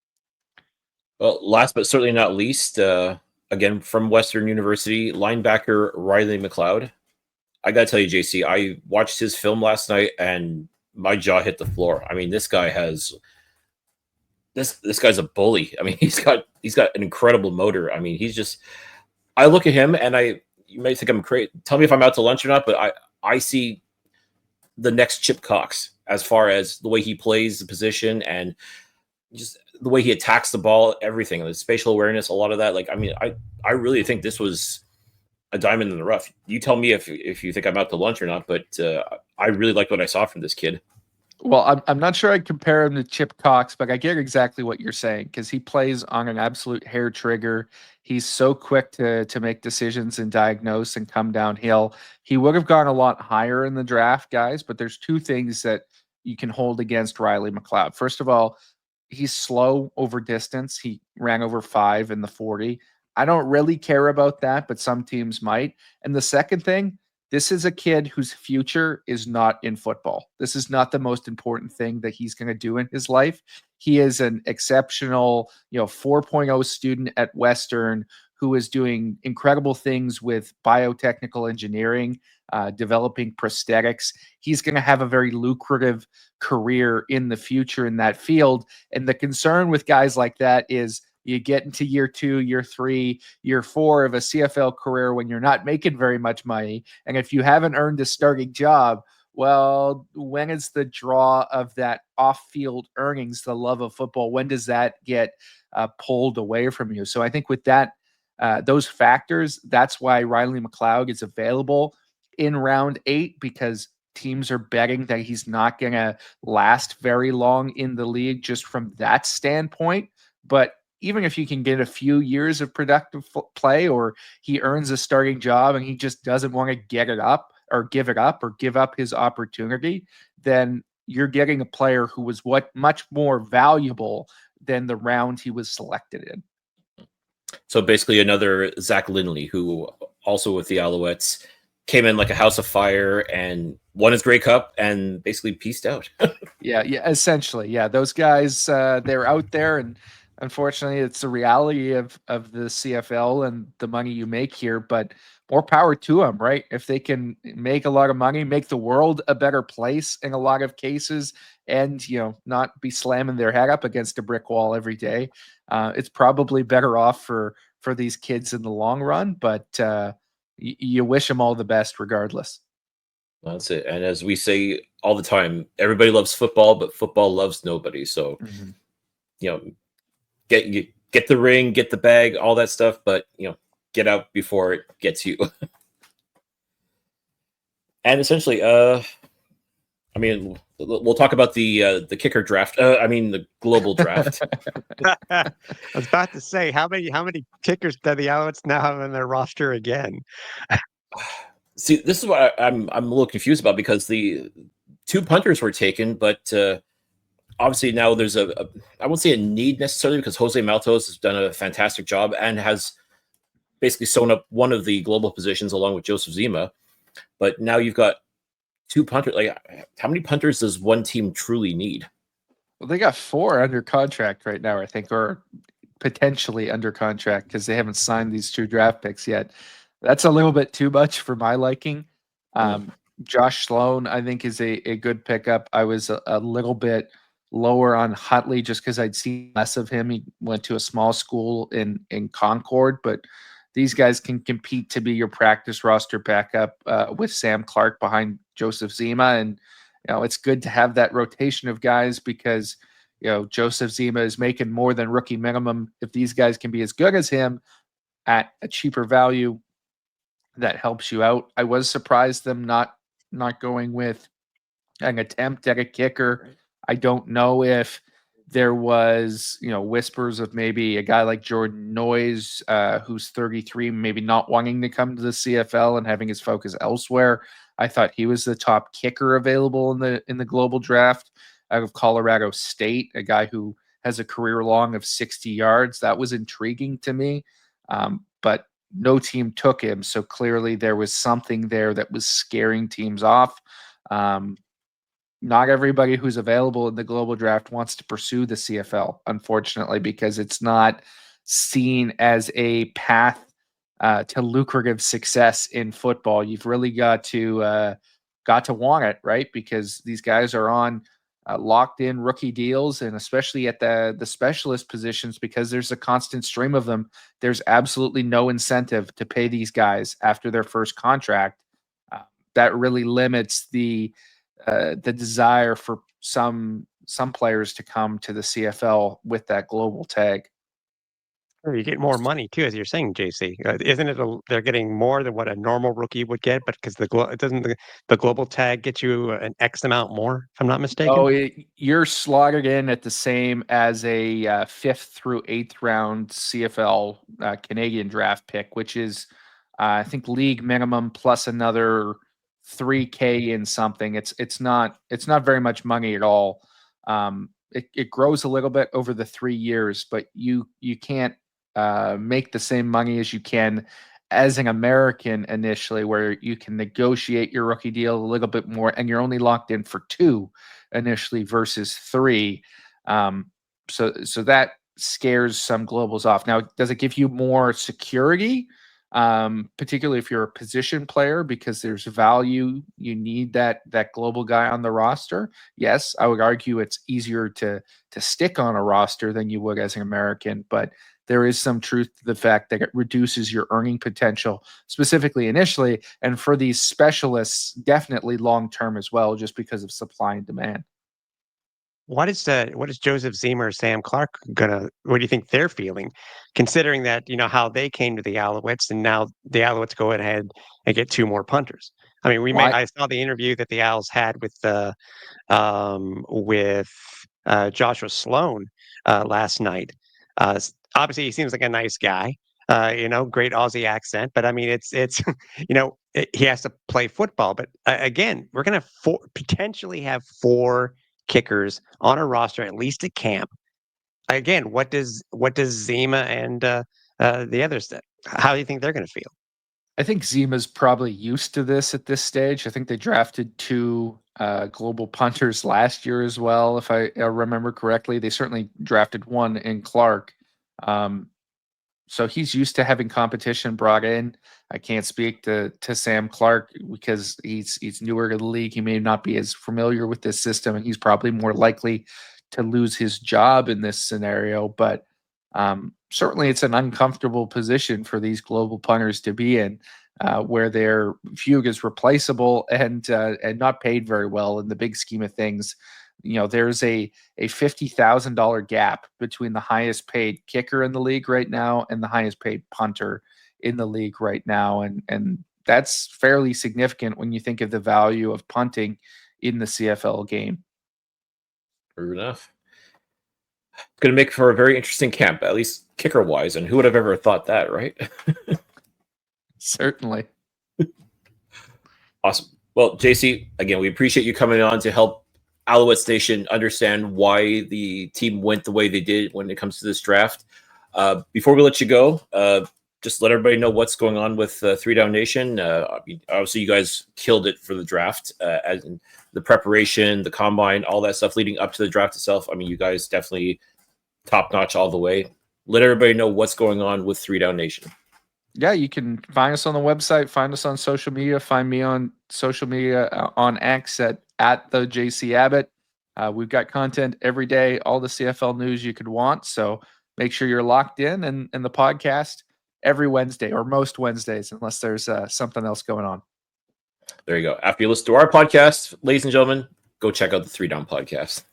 Well, last but certainly not least, again from Western University, linebacker Riley McLeod. I gotta tell you, JC, I watched his film last night and my jaw hit the floor. I mean, this guy's a bully. I mean, he's got an incredible motor. I mean, he's just. I look at him and you may think I'm crazy. Tell me if I'm out to lunch or not, but I see the next Chip Cox as far as the way he plays the position and just the way he attacks the ball, everything, the spatial awareness, a lot of that. Like, I mean, I really think this was a diamond in the rough. You tell me if you think I'm out to lunch or not, but I really liked what I saw from this kid. Well, I'm not sure I'd compare him to Chip Cox, but I get exactly what you're saying because he plays on an absolute hair trigger. He's so quick to make decisions and diagnose and come downhill. He would have gone a lot higher in the draft, guys, but there's 2 things that you can hold against Riley McLeod. First of all, he's slow over distance. He ran over 5 in the 40. I don't really care about that, but some teams might. And the second thing, this is a kid whose future is not in football. This is not the most important thing that he's going to do in his life. He is an exceptional, 4.0 student at Western who is doing incredible things with biotechnical engineering, developing prosthetics. He's going to have a very lucrative career in the future in that field. And the concern with guys like that is you get into year 2, year 3, year 4 of a CFL career when you're not making very much money. And if you haven't earned a starting job, well, when is the draw of that off-field earnings, the love of football, when does that get pulled away from you? So I think with that those factors, that's why Riley McLeod is available in round 8, because teams are betting that he's not going to last very long in the league just from that standpoint. But even if you can get a few years of productive play, or he earns a starting job and he just doesn't want to give it up or give up his opportunity, then you're getting a player who was much more valuable than the round he was selected in. So basically another Zach Lindley, who also with the Alouettes came in like a house of fire and won his Grey Cup and basically pieced out. Yeah, essentially. Yeah, those guys, they're out there, and unfortunately it's the reality of the CFL and the money you make here, but more power to them, right? If they can make a lot of money, make the world a better place in a lot of cases, and not be slamming their head up against a brick wall every day, it's probably better off for these kids in the long run. But you wish them all the best regardless. That's it. And as we say all the time, everybody loves football, but football loves nobody. So, get the ring, get the bag, all that stuff, but get out before it gets you. And essentially, I mean, we'll talk about the kicker draft. The global draft. I was about to say, how many kickers do the Alouettes now have in their roster again? See, this is what I'm a little confused about, because the 2 punters were taken, but obviously now there's I won't say a need necessarily, because Jose Maltos has done a fantastic job and has basically sewn up one of the global positions along with Joseph Zima. But now you've got 2 punters. Like, how many punters does one team truly need? Well, they got 4 under contract right now, I think, or potentially under contract, because they haven't signed these 2 draft picks yet. That's a little bit too much for my liking. Josh Sloan, I think, is a good pickup. I was a little bit lower on Huntley just because I'd seen less of him. He went to a small school in Concord, but these guys can compete to be your practice roster backup with Sam Clark behind Joseph Zima. And, it's good to have that rotation of guys, because, Joseph Zima is making more than rookie minimum. If these guys can be as good as him at a cheaper value, that helps you out. I was surprised them not going with an attempt at a kicker. I don't know if there was, whispers of maybe a guy like Jordan Noyes, who's 33, maybe not wanting to come to the CFL and having his focus elsewhere. I thought he was the top kicker available in the global draft out of Colorado State, a guy who has a career long of 60 yards. That was intriguing to me. But no team took him. So clearly there was something there that was scaring teams off. Not everybody who's available in the global draft wants to pursue the CFL, unfortunately, because it's not seen as a path to lucrative success in football. You've really got to want it, right? Because these guys are on locked in rookie deals, and especially at the specialist positions, because there's a constant stream of them. There's absolutely no incentive to pay these guys after their first contract. That really limits the desire for some players to come to the CFL with that global tag. Or you get more money too, as you're saying, JC. Isn't it? They're getting more than what a normal rookie would get, but because doesn't the global tag get you an X amount more, if I'm not mistaken? Oh, you're slotted in at the same as a 5th through 8th round CFL Canadian draft pick, which is I think league minimum plus another $3K in something. It's not very much money at all. It grows a little bit over the 3 years, but you can't make the same money as you can as an American initially, where you can negotiate your rookie deal a little bit more, and you're only locked in for 2 initially versus 3. So that scares some globals off. Now, does it give you more security? Particularly if you're a position player, because there's value, you need that global guy on the roster. Yes, I would argue it's easier to stick on a roster than you would as an American, but there is some truth to the fact that it reduces your earning potential, specifically initially, and for these specialists, definitely long term as well, just because of supply and demand. what is Joseph Zima or Sam Clark what do you think they're feeling, considering that, how they came to the Alouettes and now the Alouettes go ahead and get two more punters? I mean, Why? I saw the interview that the Owls had with Joshua Sloan last night. Obviously, he seems like a nice guy. Great Aussie accent, but I mean, it's he has to play football. But again, we're going to potentially have four kickers on a roster at least at camp. Again, what does Zima and the others? How do you think they're going to feel? I think Zima's probably used to this at this stage. I think they drafted two global punters last year as well, if I remember correctly. They certainly drafted one in Clark. So he's used to having competition brought in. I can't speak to Sam Clark because he's newer to the league. He may not be as familiar with this system, and he's probably more likely to lose his job in this scenario. But certainly, it's an uncomfortable position for these global punters to be in, where they're viewed as replaceable and not paid very well in the big scheme of things. There's a $50,000 gap between the highest paid kicker in the league right now and the highest paid punter in the league right now, and that's fairly significant when you think of the value of punting in the CFL game. True enough. It's going to make for a very interesting camp, at least kicker wise. And who would have ever thought that, right? Certainly. Awesome. Well, JC, again, we appreciate you coming on to help Alouette Station understand why the team went the way they did when it comes to this draft. Before we let you go, just let everybody know what's going on with 3 Down Nation. Obviously, you guys killed it for the draft, as in the preparation, the combine, all that stuff leading up to the draft itself. I mean, you guys definitely top notch all the way. Let everybody know what's going on with 3 Down Nation. Yeah, you can find us on the website, find us on social media, find me on social media on X at the JC Abbott. We've got content every day, all the CFL news you could want. So make sure you're locked in and the podcast every Wednesday or most Wednesdays, unless there's something else going on. There you go. After you listen to our podcast, ladies and gentlemen, go check out the 3 Down podcast.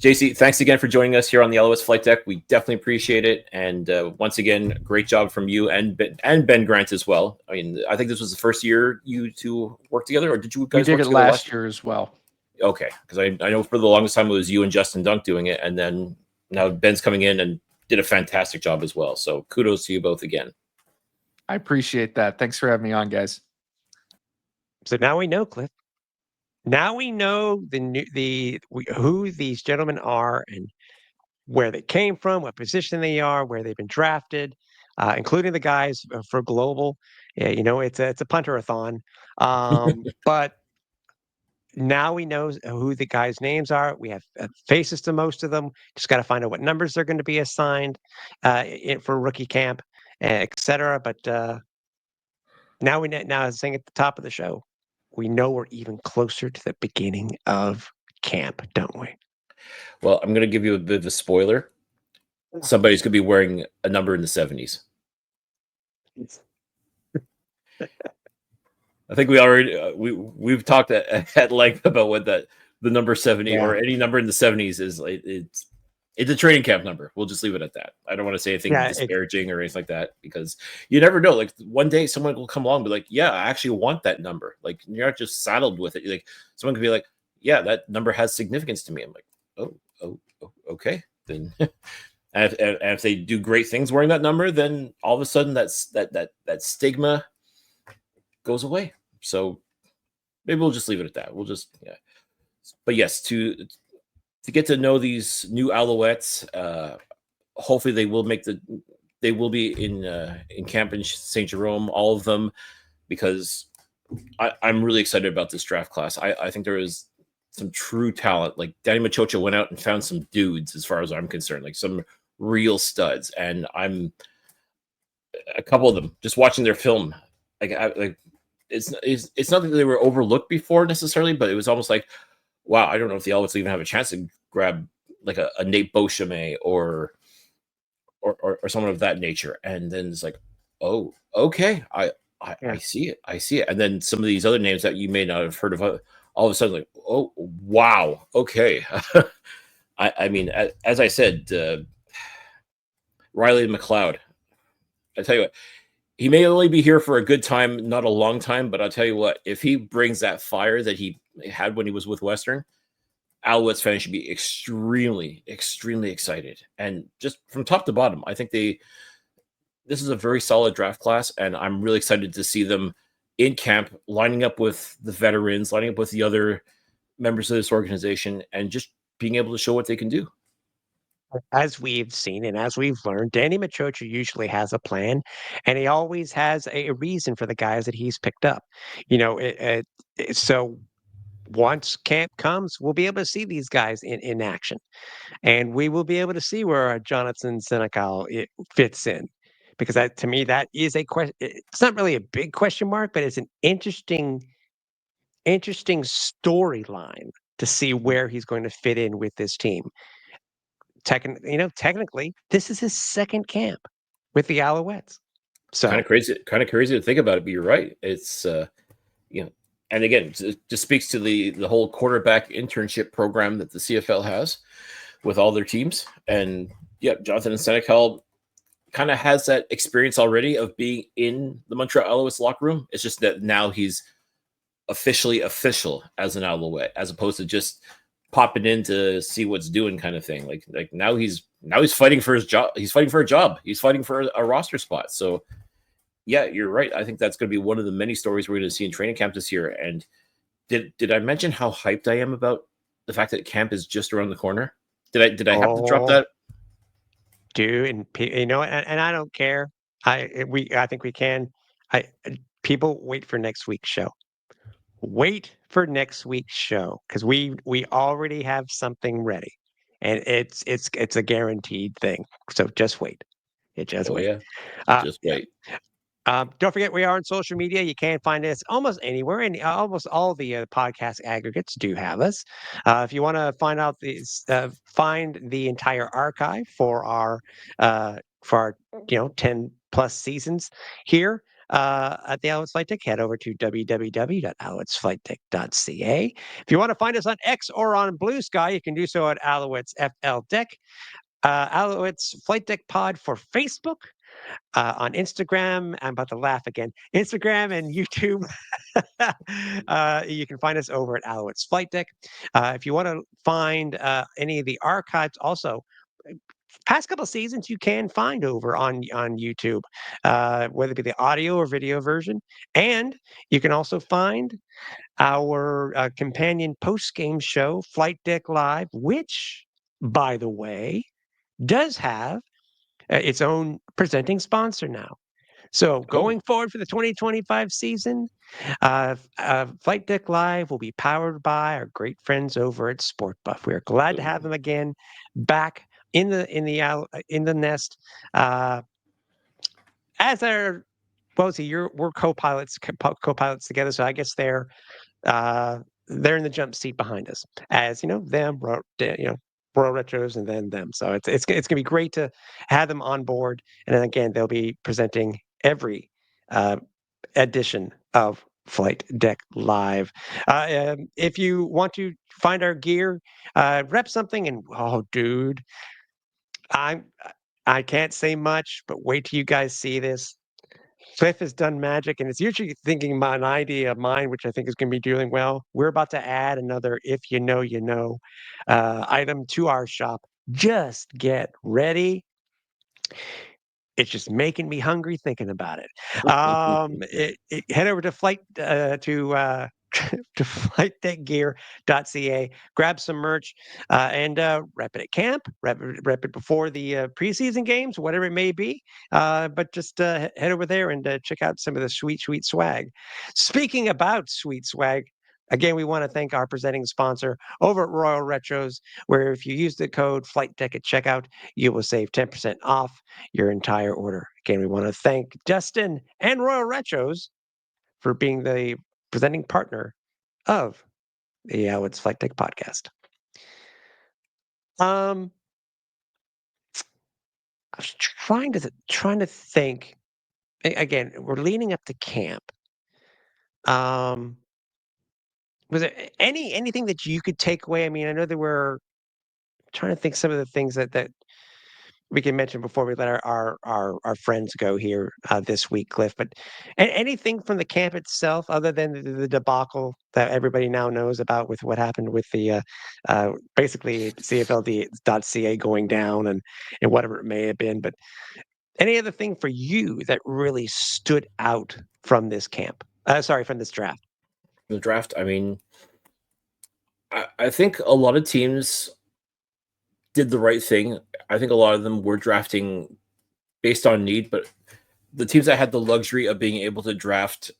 JC, thanks again for joining us here on the Alouettes Flight Deck. We definitely appreciate it. And once again, great job from you and Ben Grant as well. I mean, I think this was the first year you two worked together, or did you guys We work did it together last year as well. Okay, because I know for the longest time it was you and Justin Dunk doing it, and then now Ben's coming in and did a fantastic job as well. So kudos to you both again. I appreciate that. Thanks for having me on, guys. So now we know, Cliff. Now we know who these gentlemen are and where they came from, what position they are, where they've been drafted, including the guys for global. Yeah, it's a punter-a-thon. But now we know who the guys' names are. We have faces to most of them. Just got to find out what numbers they're going to be assigned for rookie camp, etc. But now now as saying at the top of the show, we know we're even closer to the beginning of camp, don't we? Well, I'm going to give you a bit of a spoiler. Somebody's going to be wearing a number in the 70s. I think we already we've talked at length about what the number 70 or any number in the 70s is. It's a training camp number. We'll just leave it at that. I don't want to say anything disparaging or anything like that, because you never know. Like one day someone will come along and be like, yeah, I actually want that number. Like you're not just saddled with it. Like someone could be like, yeah, that number has significance to me. I'm like, oh, okay. Then and if they do great things wearing that number, then all of a sudden that stigma goes away. So maybe we'll just leave it at that. We'll just, yeah. But yes, to get to know these new Alouettes, hopefully they will be in camp in St. Jerome, all of them, because I'm really excited about this draft class. I think there is some true talent. Like Danny Machocha went out and found some dudes, as far as I'm concerned, like some real studs. And I'm a couple of them just watching their film. It's not that they were overlooked before necessarily, but it was almost like, wow, I don't know if the Alouettes even have a chance to grab like a Nate Beauchemin or someone of that nature. And then it's like, oh, okay, I see it. And then some of these other names that you may not have heard of all of a sudden, like, oh wow, okay. I mean, as I said, Riley McLeod. I tell you what, he may only be here for a good time, not a long time, but I'll tell you what, if he brings that fire that he had when he was with Western, Alouettes fans should be extremely, extremely excited. And just from top to bottom, I think this is a very solid draft class, and I'm really excited to see them in camp, lining up with the veterans, lining up with the other members of this organization, and just being able to show what they can do. As we've seen and as we've learned, Danny Machocha usually has a plan, and he always has a reason for the guys that he's picked up. You know, so once camp comes, we'll be able to see these guys in action, and we will be able to see where Jonathan Senecal fits in. Because that, to me, that is a question. It's not really a big question mark, but it's an interesting storyline to see where he's going to fit in with this team. Technically, this is his second camp with the Alouettes. Kind So of crazy, to think about it, but you're right. It's you know, and again, it just speaks to the whole quarterback internship program that the CFL has with all their teams. And yeah, Jonathan Senecal kind of has that experience already of being in the Montreal Alouettes locker room. It's just that now he's officially official as an Alouette, as opposed to just popping in to see what's doing kind of thing. Like now he's fighting for his job. He's fighting for a job. He's fighting for a roster spot. So yeah, you're right. I think that's going to be one of the many stories we're going to see in training camp this year. And did I mention how hyped I am about the fact that camp is just around the corner? Did I have to drop oh, that? dude, and I don't care. I think we can. I People wait for next week's show. Wait for next week's show because we already have something ready, and it's a guaranteed thing. So just wait. Just Oh wait. yeah, Uh, just wait. Don't forget, we are on social media. You can find us almost anywhere, and almost all the podcast aggregates do have us. If you want to find the entire archive for our 10+ seasons here at the Alouettes Flight Deck, head over to www.alouettesflightdeck.ca. If you want to find us on X or on Blue Sky, you can do so at Alouettes FL Deck. Alouettes Flight Deck Pod for Facebook, on Instagram. I'm about to laugh again. Instagram and YouTube. You can find us over at Alouettes Flight Deck. If you want to find any of the archives, also past couple of seasons, you can find over on YouTube, whether it be the audio or video version, and you can also find our companion post game show, Flight Deck Live, which, by the way, does have its own presenting sponsor now. So Oh, going forward for the 2025 season, Flight Deck Live will be powered by our great friends over at Sport Buff. We are glad to have them again back in the nest as our well. See, we're co-pilots together, so I guess they're in the jump seat behind us, as Royal Retros and then them. So it's gonna be great to have them on board, and then again they'll be presenting every uh, edition of Flight Deck Live. If you want to find our gear, rep something, and oh, dude, I I can't say much, but wait till you guys see this. Cliff has done magic, and it's usually thinking about an idea of mine, which I think is going to be doing well. We're about to add another "if you know" item to our shop. Just get ready. It's just making me hungry thinking about it. Head over to flight to flightdeckgear.ca, grab some merch, and rep it at camp, rep it before the preseason games, whatever it may be. But just head over there and check out some of the sweet, sweet swag. Speaking about sweet swag, again, we want to thank our presenting sponsor over at Royal Retros, where if you use the code FlightDeck at checkout, you will save 10% off your entire order. Again, we want to thank Justin and Royal Retros for being the presenting partner of the It's Flight Deck podcast. I was trying to think. Again, we're leading up to camp. Was there anything that you could take away? I mean, I know there were trying to think some of the things that we can mention before we let our friends go here this week, Cliff. But anything from the camp itself, other than the debacle that everybody now knows about with what happened with the basically CFLD.ca going down and whatever it may have been. But any other thing for you that really stood out from this camp? Sorry, from this draft. The draft, I mean, I think a lot of teams did the right thing. I think a lot of them were drafting based on need, but the teams that had the luxury of being able to draft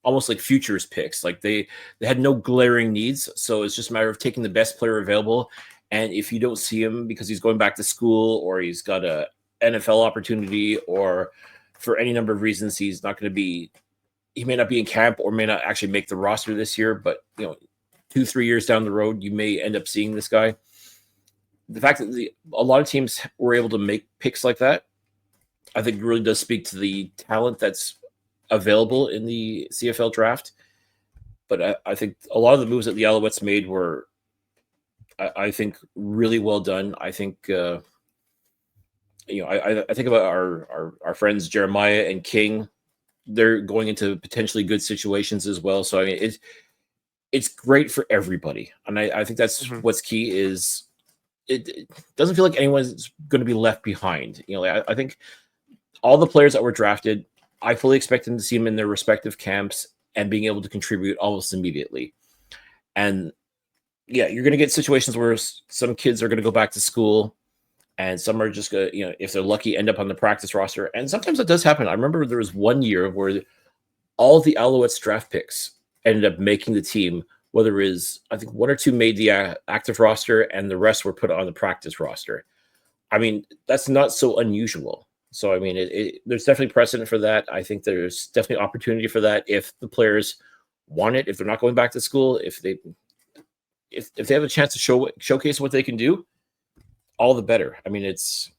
almost like futures picks, like they had no glaring needs, so it's just a matter of taking the best player available. And if you don't see him because he's going back to school or he's got a NFL opportunity or for any number of reasons he's not going to be, he may not be in camp or may not actually make the roster this year, but 2-3 years down the road you may end up seeing this guy. The fact that a lot of teams were able to make picks like that, I think really does speak to the talent that's available in the CFL draft. But I think a lot of the moves that the Alouettes made were, I think, really well done. I think, I think about our friends Jeremiah and King. They're going into potentially good situations as well. So I mean, it's great for everybody, and I think that's what's key is. It doesn't feel like anyone's going to be left behind. I think all the players that were drafted, I fully expect them to see them in their respective camps and being able to contribute almost immediately. And yeah, you're going to get situations where some kids are going to go back to school and some are just going to, if they're lucky, end up on the practice roster. And sometimes that does happen. I remember there was one year where all the Alouettes draft picks ended up making the team. Whether it is, I think 1 or 2 made the active roster and the rest were put on the practice roster. I mean, that's not so unusual. So, I mean, there's definitely precedent for that. I think there's definitely opportunity for that if the players want it, if they're not going back to school, if they have a chance to showcase what they can do, all the better. I mean, it's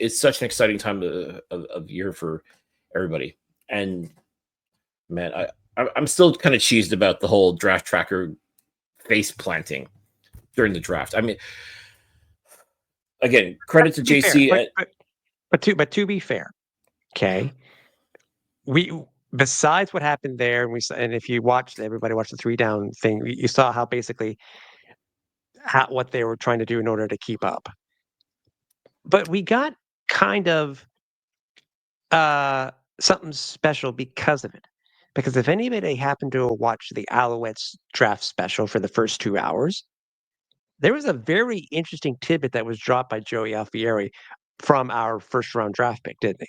such an exciting time of year for everybody. And man, I'm still kind of cheesed about the whole draft tracker face planting during the draft. I mean, again, credit to JC. But to be fair, okay, we besides what happened there, and if you everybody watched the 3 down thing, you saw how basically what they were trying to do in order to keep up. But we got kind of something special because of it. Because if anybody happened to watch the Alouettes draft special for the first 2 hours, there was a very interesting tidbit that was dropped by Joey Alfieri from our first round draft pick, didn't he?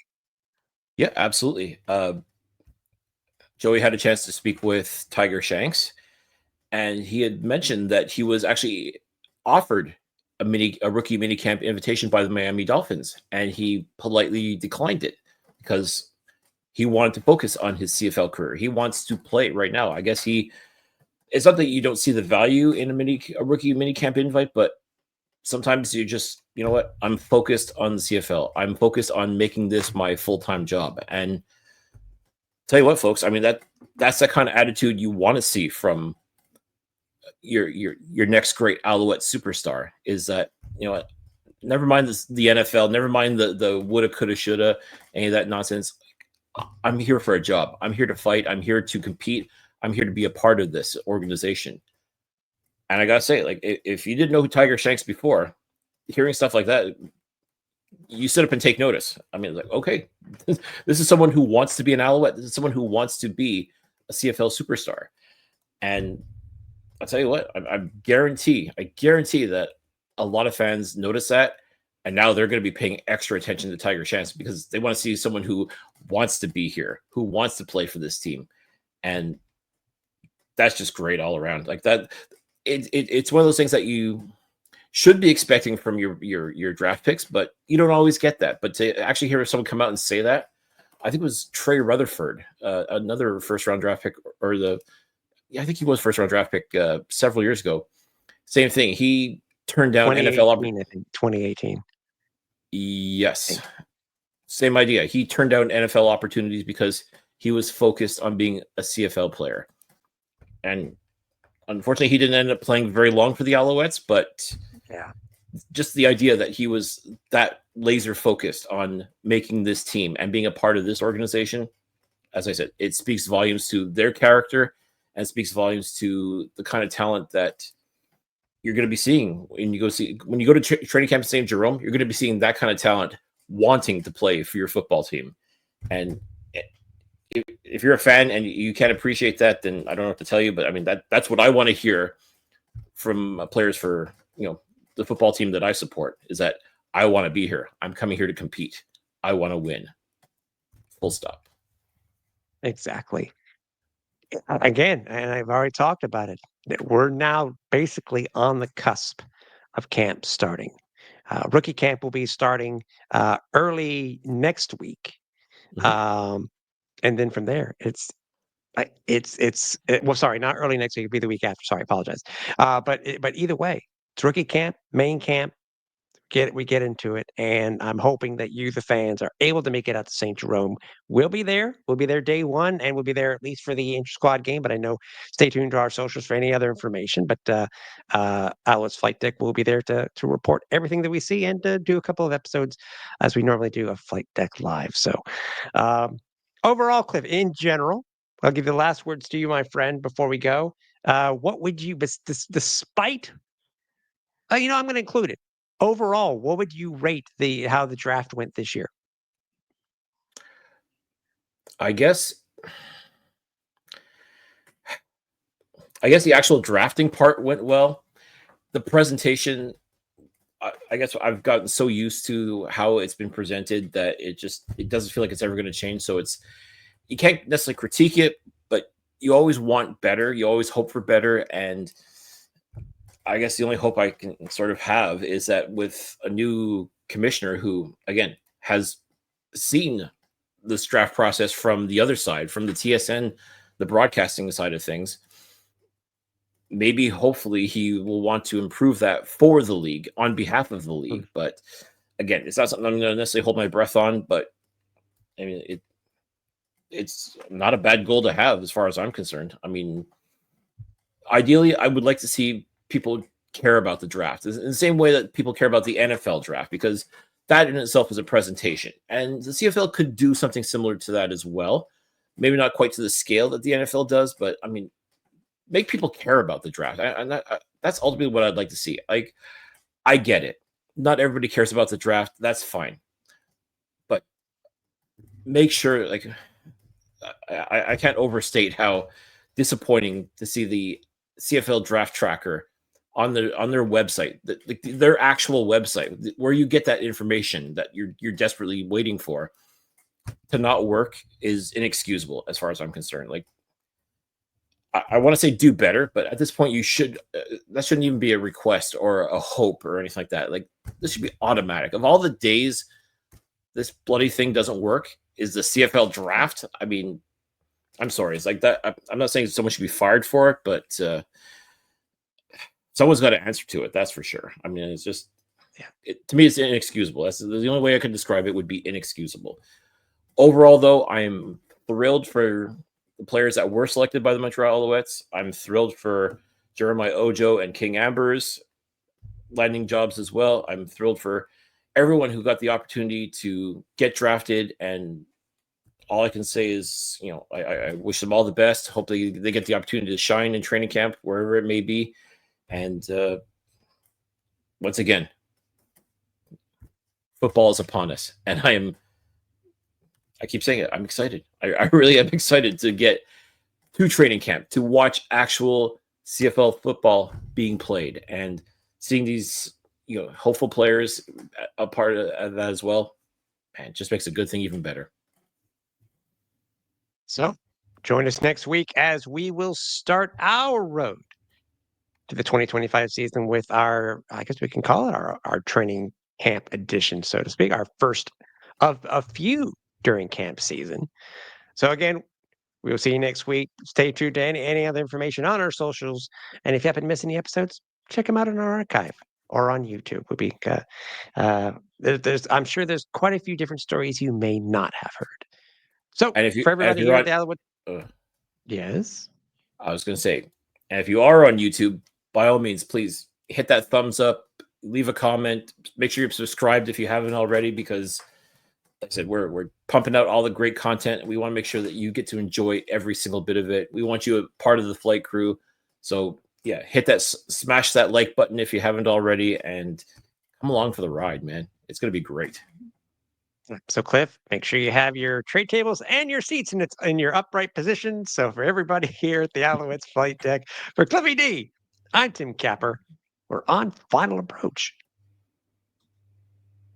Yeah, absolutely. Joey had a chance to speak with Tiger Shanks, and he had mentioned that he was actually offered a rookie minicamp invitation by the Miami Dolphins, and he politely declined it because he wanted to focus on his CFL career. He wants to play right now. I guess it's not that you don't see the value in a rookie minicamp invite, but sometimes you just, you know what? I'm focused on the CFL. I'm focused on making this my full-time job. And tell you what, folks, I mean, that's the kind of attitude you want to see from your next great Alouette superstar, is that, never mind the NFL, never mind the woulda, coulda, shoulda, any of that nonsense. I'm here for a job. I'm here to fight. I'm here to compete. I'm here to be a part of this organization. And I gotta say, like, if you didn't know who Tiger Shanks before, hearing stuff like that, you sit up and take notice. I mean, like, okay, this is someone who wants to be an Alouette. This is someone who wants to be a CFL superstar. And I'll tell you what, I guarantee that a lot of fans notice that. And now they're going to be paying extra attention to Tiger Shanks because they want to see someone who wants to be here, who wants to play for this team. And that's just great all around. Like that, it's one of those things that you should be expecting from your draft picks, but you don't always get that. But to actually hear someone come out and say that, I think it was Trey Rutherford, another first round draft pick, I think he was first round draft pick several years ago. Same thing. He turned down NFL opportunities. 2018. Yes. Same idea. He turned down NFL opportunities because he was focused on being a CFL player. And unfortunately, he didn't end up playing very long for the Alouettes, but Yeah. just the idea that he was that laser focused on making this team and being a part of this organization, as I said, it speaks volumes to their character and speaks volumes to the kind of talent that you're going to be seeing when you go to training camp in St. Jerome. You're going to be seeing that kind of talent wanting to play for your football team. And if you're a fan and you can't appreciate that, then I don't know what to tell you. But I mean, that's what I want to hear from players for, the football team that I support, is that I want to be here. I'm coming here to compete. I want to win. Full stop. Exactly. Again, and I've already talked about it, that we're now basically on the cusp of camp starting. Rookie camp will be starting early next week. Mhm. And then from there, well, sorry, not early next week. It'll be the week after. Sorry, I apologize. But either way, it's rookie camp, main camp. We get into it, and I'm hoping that you, the fans, are able to make it out to St. Jerome. We'll be there. We'll be there day one, and we'll be there at least for the inter-squad game. But I know, stay tuned to our socials for any other information. But Alouettes Flight Deck will be there to report everything that we see and to do a couple of episodes as we normally do of Flight Deck Live. So overall, Cliff, in general, I'll give the last words to you, my friend, before we go. What would you, despite, I'm going to include it. Overall, what would you rate how the draft went this year? I guess the actual drafting part went well. The presentation, I guess I've gotten so used to how it's been presented that it doesn't feel like it's ever going to change. So you can't necessarily critique it, but you always want better. You always hope for better. And I guess the only hope I can sort of have is that with a new commissioner who, again, has seen this draft process from the other side, from the TSN, the broadcasting side of things, maybe hopefully he will want to improve that for the league on behalf of the league. But again, it's not something I'm going to necessarily hold my breath on, but I mean, it's not a bad goal to have as far as I'm concerned. I mean, ideally, I would like to see people care about the draft in the same way that people care about the NFL draft, because that in itself is a presentation. And the CFL could do something similar to that as well. Maybe not quite to the scale that the NFL does, but I mean, make people care about the draft. That's ultimately what I'd like to see. Like, I get it. Not everybody cares about the draft. That's fine. But make sure, like, I can't overstate how disappointing to see the CFL draft tracker on their website, their actual website, where you get that information that you're desperately waiting for, to not work is inexcusable as far as I'm concerned. Like, I want to say do better, but at this point you should that shouldn't even be a request or a hope or anything like that. Like, this should be automatic. Of all the days this bloody thing doesn't work, is the CFL draft. I mean, I'm sorry. It's like that. I'm not saying someone should be fired for it, but someone's got to answer to it. That's for sure. I mean, it's just, to me, it's inexcusable. That's the only way I could describe it, would be inexcusable. Overall, though, I am thrilled for the players that were selected by the Montreal Alouettes. I'm thrilled for Jeremiah Ojo and King Ambers landing jobs as well. I'm thrilled for everyone who got the opportunity to get drafted, and all I can say is, I wish them all the best. Hope they get the opportunity to shine in training camp, wherever it may be. And once again, football is upon us, and I keep saying it, I'm excited. I really am excited to get to training camp, to watch actual CFL football being played, and seeing these, hopeful players a part of that as well. Man, it just makes a good thing even better. So join us next week as we will start our road to the 2025 season with I guess we can call it our training camp edition, so to speak, our first of a few during camp season. So again, we will see you next week. Stay tuned to any other information on our socials. And if you happen to miss any episodes, check them out in our archive or on YouTube. Would be I'm sure there's quite a few different stories you may not have heard. So And for everybody here at the Alouettes, yes, I was going to say, And if you are on YouTube, by all means, please hit that thumbs up, leave a comment, make sure you're subscribed if you haven't already, because like I said, we're pumping out all the great content. We want to make sure that you get to enjoy every single bit of it. We want you a part of the flight crew. So yeah, hit that, smash that like button if you haven't already, and come along for the ride, man. It's going to be great. So, Cliff, make sure you have your tray tables and your seats in your upright position. So, for everybody here at the Alouettes Flight Deck, for Cliffy D, I'm Tim Capper. We're on final approach.